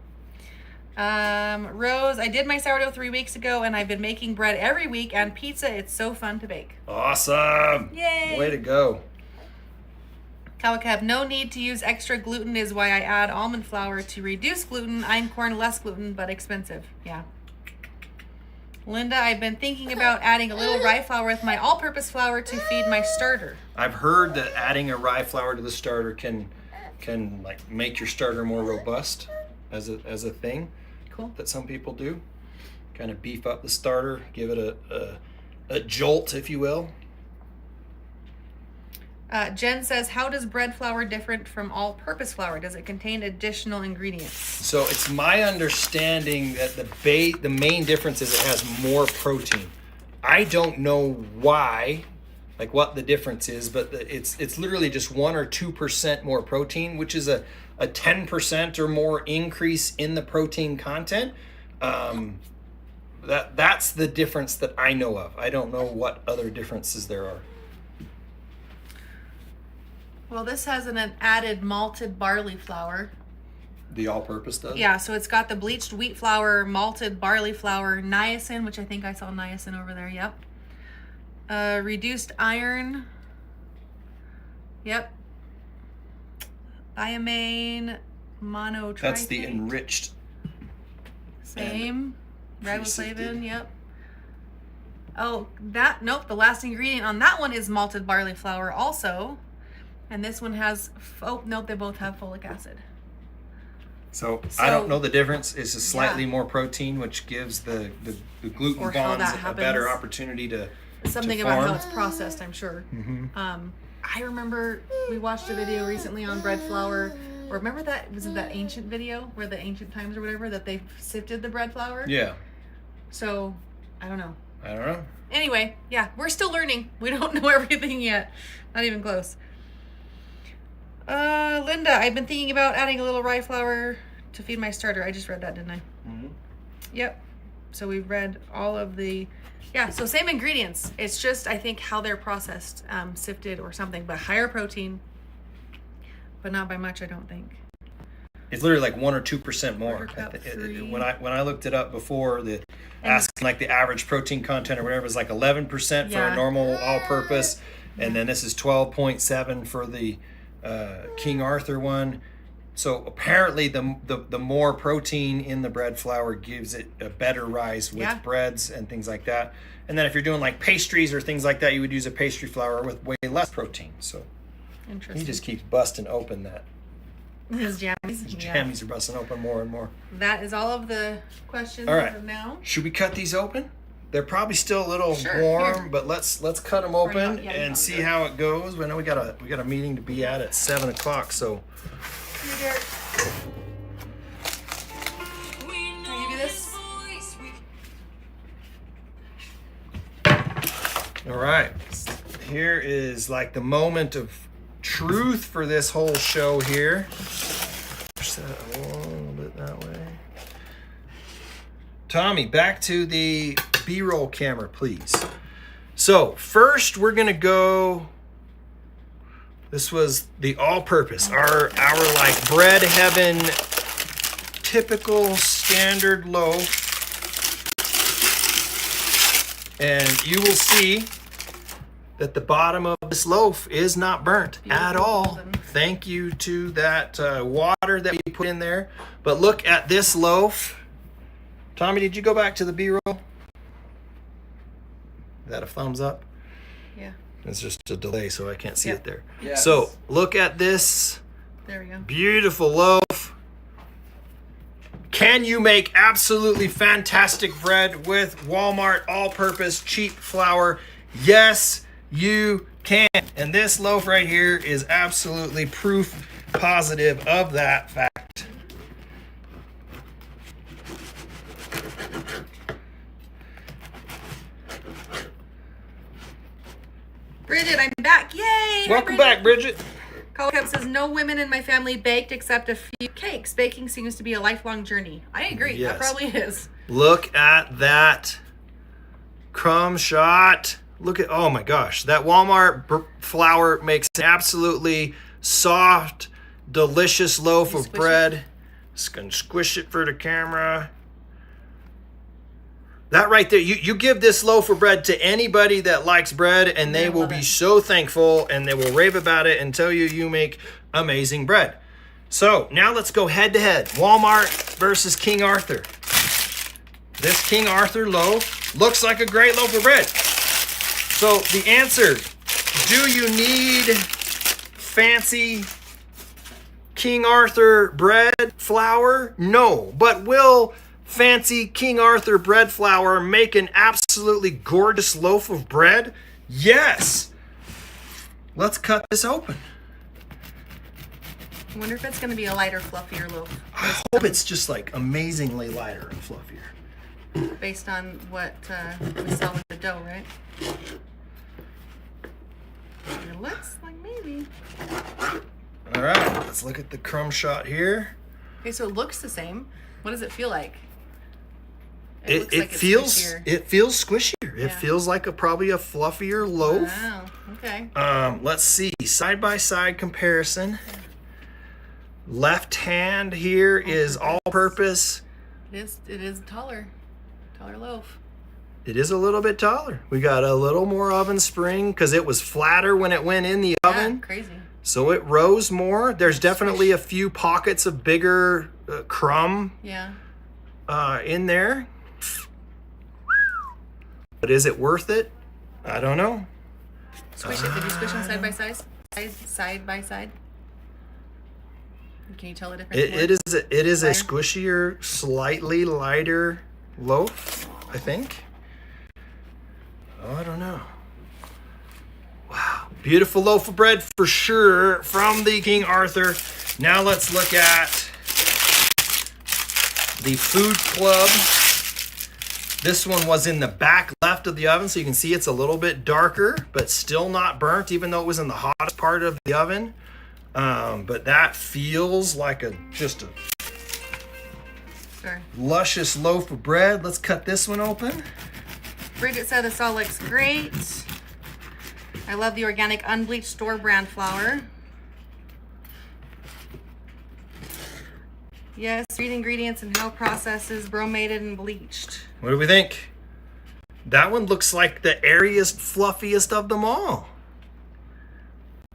Rose, I did my sourdough 3 weeks ago and I've been making bread every week and pizza. It's so fun to bake. Awesome. Yay. Way to go. Kawakeb, no need to use extra gluten is why I add almond flour to reduce gluten. Einkorn less gluten, but expensive. Yeah. Linda, I've been thinking about adding a little rye flour with my all-purpose flour to feed my starter. I've heard that adding a rye flour to the starter can like make your starter more robust as a thing. Cool. That some people do. Kind of beef up the starter, give it a jolt, if you will. Jen says, how does bread flour different from all-purpose flour? Does it contain additional ingredients? So it's my understanding that the main difference is it has more protein. I don't know why, like what the difference is, but it's literally just 1 or 2% more protein, which is a 10% or more increase in the protein content. That's the difference that I know of. I don't know what other differences there are. Well, this has an added malted barley flour. The all-purpose does? Yeah, so it's got the bleached wheat flour, malted barley flour, niacin, which I think I saw niacin over there, yep. Reduced iron. Yep. Thiamine, monotriate. That's the enriched. Same. Pre-sifted. Riboflavin, yep. Oh, nope, the last ingredient on that one is malted barley flour also. And this one has, nope, they both have folic acid. So I don't So- know the difference. It's just slightly Yeah. more protein, which gives the gluten Or how bonds that a better happens. opportunity to Something about how form. it's processed, I'm sure. Mm-hmm. I remember we watched a video recently on bread flour. Or remember that, was it that ancient video where the ancient times or whatever that they sifted the bread flour? Yeah. So, I don't know. I don't know. Anyway, yeah, we're still learning. We don't know everything yet. Not even close. Linda, I've been thinking about adding a little rye flour to feed my starter. I just read that, didn't I? Mm-hmm. Yep. So we've read all of the, yeah, so same ingredients. It's just, I think, how they're processed, sifted or something, but higher protein, but not by much, I don't think. It's literally like 1 or 2% more. Cup, When I looked it up before, asking like the average protein content or whatever is like 11% for Yeah. a normal all-purpose, and then this is 12.7 for the King Arthur one. So apparently, the more protein in the bread flour gives it a better rise with breads and things like that. And then if you're doing like pastries or things like that, you would use a pastry flour with way less protein. So Interesting. he just keeps busting open that. His jammies. His jammies are busting open more and more. That is all of the questions All right. as of now. Should we cut these open? They're probably still a little Sure, warm, here. but let's cut them open not- yeah, and not see good. how it goes. I know we got a meeting to be at 7 o'clock, so. Here, Derek. Can I give you this? All right, here is like the moment of truth for this whole show here. Push that a little bit that way. Tommy, back to the B-roll camera, please. So first we're gonna go. This was the all-purpose, our like bread heaven, typical standard loaf. And you will see that the bottom of this loaf is not burnt at all. Golden. Thank you to that water that we put in there. But look at this loaf. Tommy, did you go back to the B-roll? Is that a thumbs up? Yeah. It's just a delay, so I can't see Yep. it there. Yes. So look at this There we go. beautiful loaf. Can you make absolutely fantastic bread with Walmart all-purpose cheap flour? Yes, you can. And this loaf right here is absolutely proof positive of that fact. Bridget, I'm back. Yay! Hi, Welcome Bridget. back, Bridget. Color Cup says, no women in my family baked except a few cakes. Baking seems to be a lifelong journey. I agree. Yes. That probably is. Look at that crumb shot. Look at, oh my gosh, that Walmart flour makes an absolutely soft, delicious loaf of Squish it. bread. Just gonna squish it for the camera. That right there, you give this loaf of bread to anybody that likes bread, and they They will love be it. so thankful, and they will rave about it and tell you you make amazing bread. So now let's go head to head. Walmart versus King Arthur. This King Arthur loaf looks like a great loaf of bread. So the answer, do you need fancy King Arthur bread flour? No. But will fancy King Arthur bread flour make an absolutely gorgeous loaf of bread? Yes. Let's cut this open. I wonder if it's going to be a lighter, fluffier loaf I hope it's just like amazingly lighter and fluffier. based on what we saw with the dough, right? It looks like maybe. All right, let's look at the crumb shot here. Okay, so it looks the same. What does it feel like? It it's feels squishier. it feels squishier. It Yeah. feels like probably a fluffier loaf. Wow. Okay. Let's see, side by side comparison. Left hand here is all purpose. It is taller loaf. It is a little bit taller. We got a little more oven spring because it was flatter when it went in the oven. Yeah, crazy. So it rose more. There's definitely a few pockets of bigger crumb Yeah. in there. But is it worth it? I don't know. Squish it. Did you squish them side by side? Side by side? Can you tell the difference? It is a Lighter? squishier, slightly lighter loaf, I think. Oh, I don't know. Wow. Beautiful loaf of bread for sure from the King Arthur. Now let's look at the Food Club. This one was in the back left of the oven, so you can see it's a little bit darker, but still not burnt, even though it was in the hottest part of the oven. But that feels like just a Sorry. luscious loaf of bread. Let's cut this one open. Bridget said this all looks great. I love the organic unbleached store brand flour. Yes, read ingredients and how processes, bromated and bleached. What do we think? That one looks like the airiest, fluffiest of them all.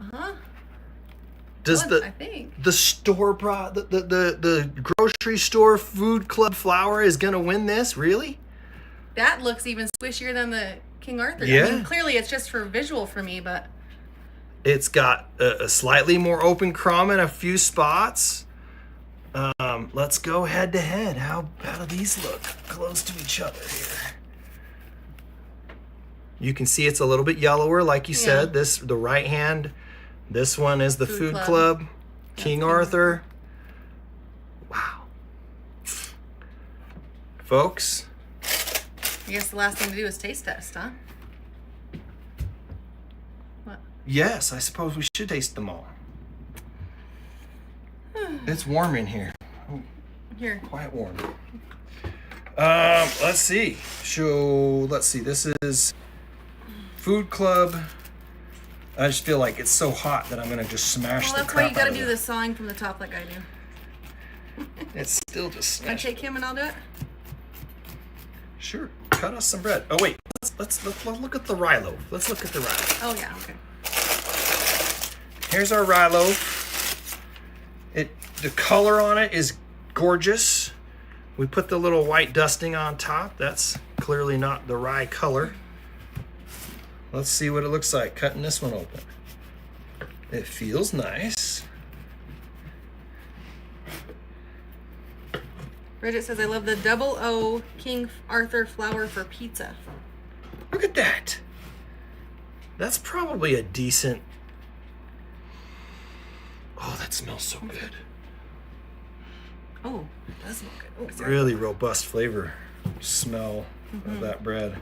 Uh-huh. Does I think. the grocery store food club flour is gonna win this? Really? That looks even squishier than the King Arthur. Yeah. I mean, clearly it's just for visual for me, but It's got a slightly more open crumb in a few spots. Let's go head to head. How do these look close to each other here? You can see it's a little bit yellower, like you said. The right hand. This one is the Food Club. King Arthur. Wow. Folks. I guess the last thing to do is taste test, huh? What? Yes, I suppose we should taste them all. It's warm in here. Here. Quite warm. Let's see. Let's see. This is Food Club. I just feel like it's so hot that I'm gonna just smash Well, the that's why crap you gotta out of do it. the sawing from the top like I do. It's still just Can I smashed. take him and I'll do it? Sure. Cut us some bread. Oh wait. Let's look at the rye loaf. Let's look at the rye. Oh yeah, okay. Here's our rye loaf. The color on it is gorgeous. We put the little white dusting on top. That's clearly not the rye color. Let's see what it looks like cutting this one open. It feels nice. Bridget says, I love the double O King Arthur flour for pizza. Look at that. That's probably a decent... Oh, that smells so good. Oh, it does look good. Oh, sorry. Really robust flavor smell of that bread.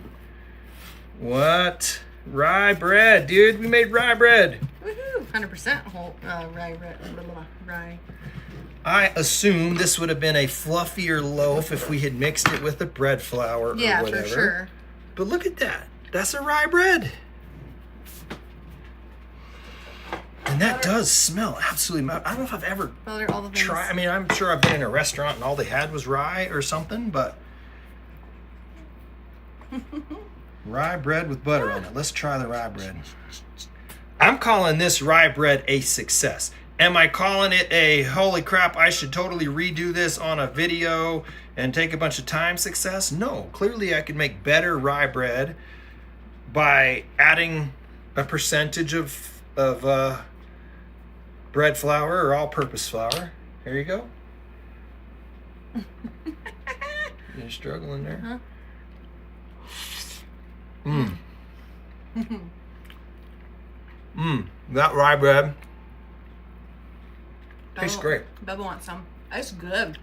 What? Rye bread, dude. We made rye bread. Woohoo! 100% whole rye bread. Blah, blah, blah, rye. I assume this would have been a fluffier loaf if we had mixed it with the bread flour or Yeah, whatever. for sure. But look at that. That's a rye bread. And that does smell absolutely... I don't know if I've ever Well, they're all the things. tried... I mean, I'm sure I've been in a restaurant and all they had was rye or something, but... Rye bread with butter on it. Let's try the rye bread. I'm calling this rye bread a success. Am I calling it a holy crap, I should totally redo this on a video and take a bunch of time success? No. Clearly I could make better rye bread by adding a percentage of bread flour or all-purpose flour. Here you go. You're struggling there? Huh? That rye bread tastes great. Bubba wants some. That's good.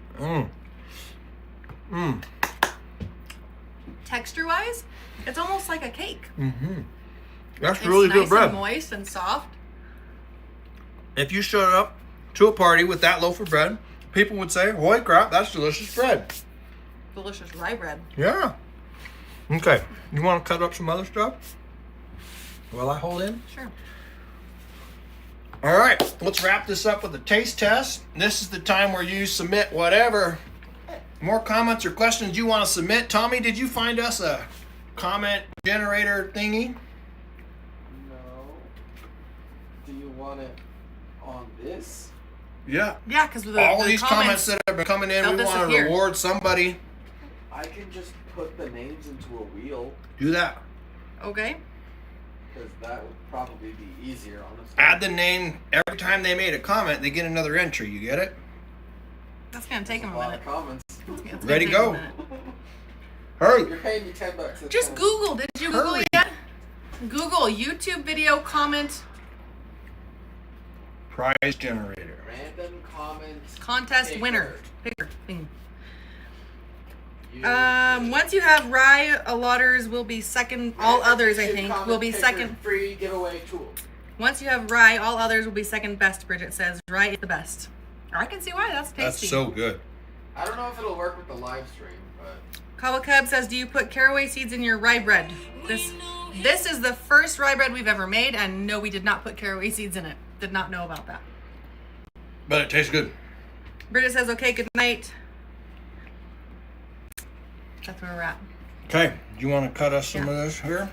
Texture-wise, it's almost like a cake. That's It's really nice good bread. and moist and soft. If you showed up to a party with that loaf of bread, people would say, holy crap, that's delicious bread. Delicious rye bread. Yeah. Okay. You want to cut up some other stuff? While I hold in? Sure. All right. Let's wrap this up with a taste test. This is the time where you submit whatever more comments or questions you want to submit. Tommy, did you find us a comment generator thingy? No. Do you want it on this? Yeah. Yeah, because with All the these comments that have been coming in, they'll we want to disappear. reward somebody. I can just put the names into a wheel, Do that. Okay. because that would probably be easier, honestly. Add the name every time they made a comment. They get another entry. You get it? That's going to take them a a lot minute. of comments. It's gonna Ready, take 'em a go. minute. Hurry. You're paying me $10. That's Just fine. Google. Did you Google Hurry. yet? Google YouTube video comment Prize generator. Random comments. contest picker. winner. Picker thing. You- Once you have rye, alloters will be second. All Random others, I YouTube think, comment will be picker second. Free giveaway tool. Once you have rye, all others will be second best. Bridget says rye is the best. I can see why. That's tasty. That's so good. I don't know if it'll work with the live stream, but Kawa Cub says, do you put caraway seeds in your rye bread? This is the first rye bread we've ever made, and no, we did not put caraway seeds in it. Did not know about that. But it tastes good. Britta says, okay, good night. That's where we're at. Okay, do you want to cut us some of this here?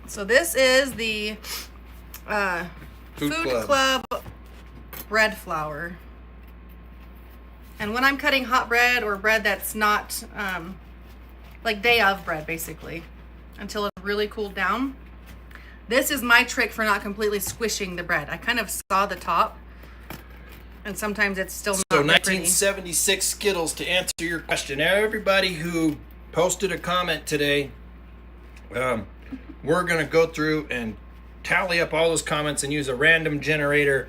So this is the Food Club bread flour. And when I'm cutting hot bread or bread that's not like day of bread, basically, until it's really cooled down, this is my trick for not completely squishing the bread. I kind of saw the top, and sometimes it's still not So pretty. 1976 Skittles, to answer your question. Everybody who posted a comment today, we're going to go through and tally up all those comments and use a random generator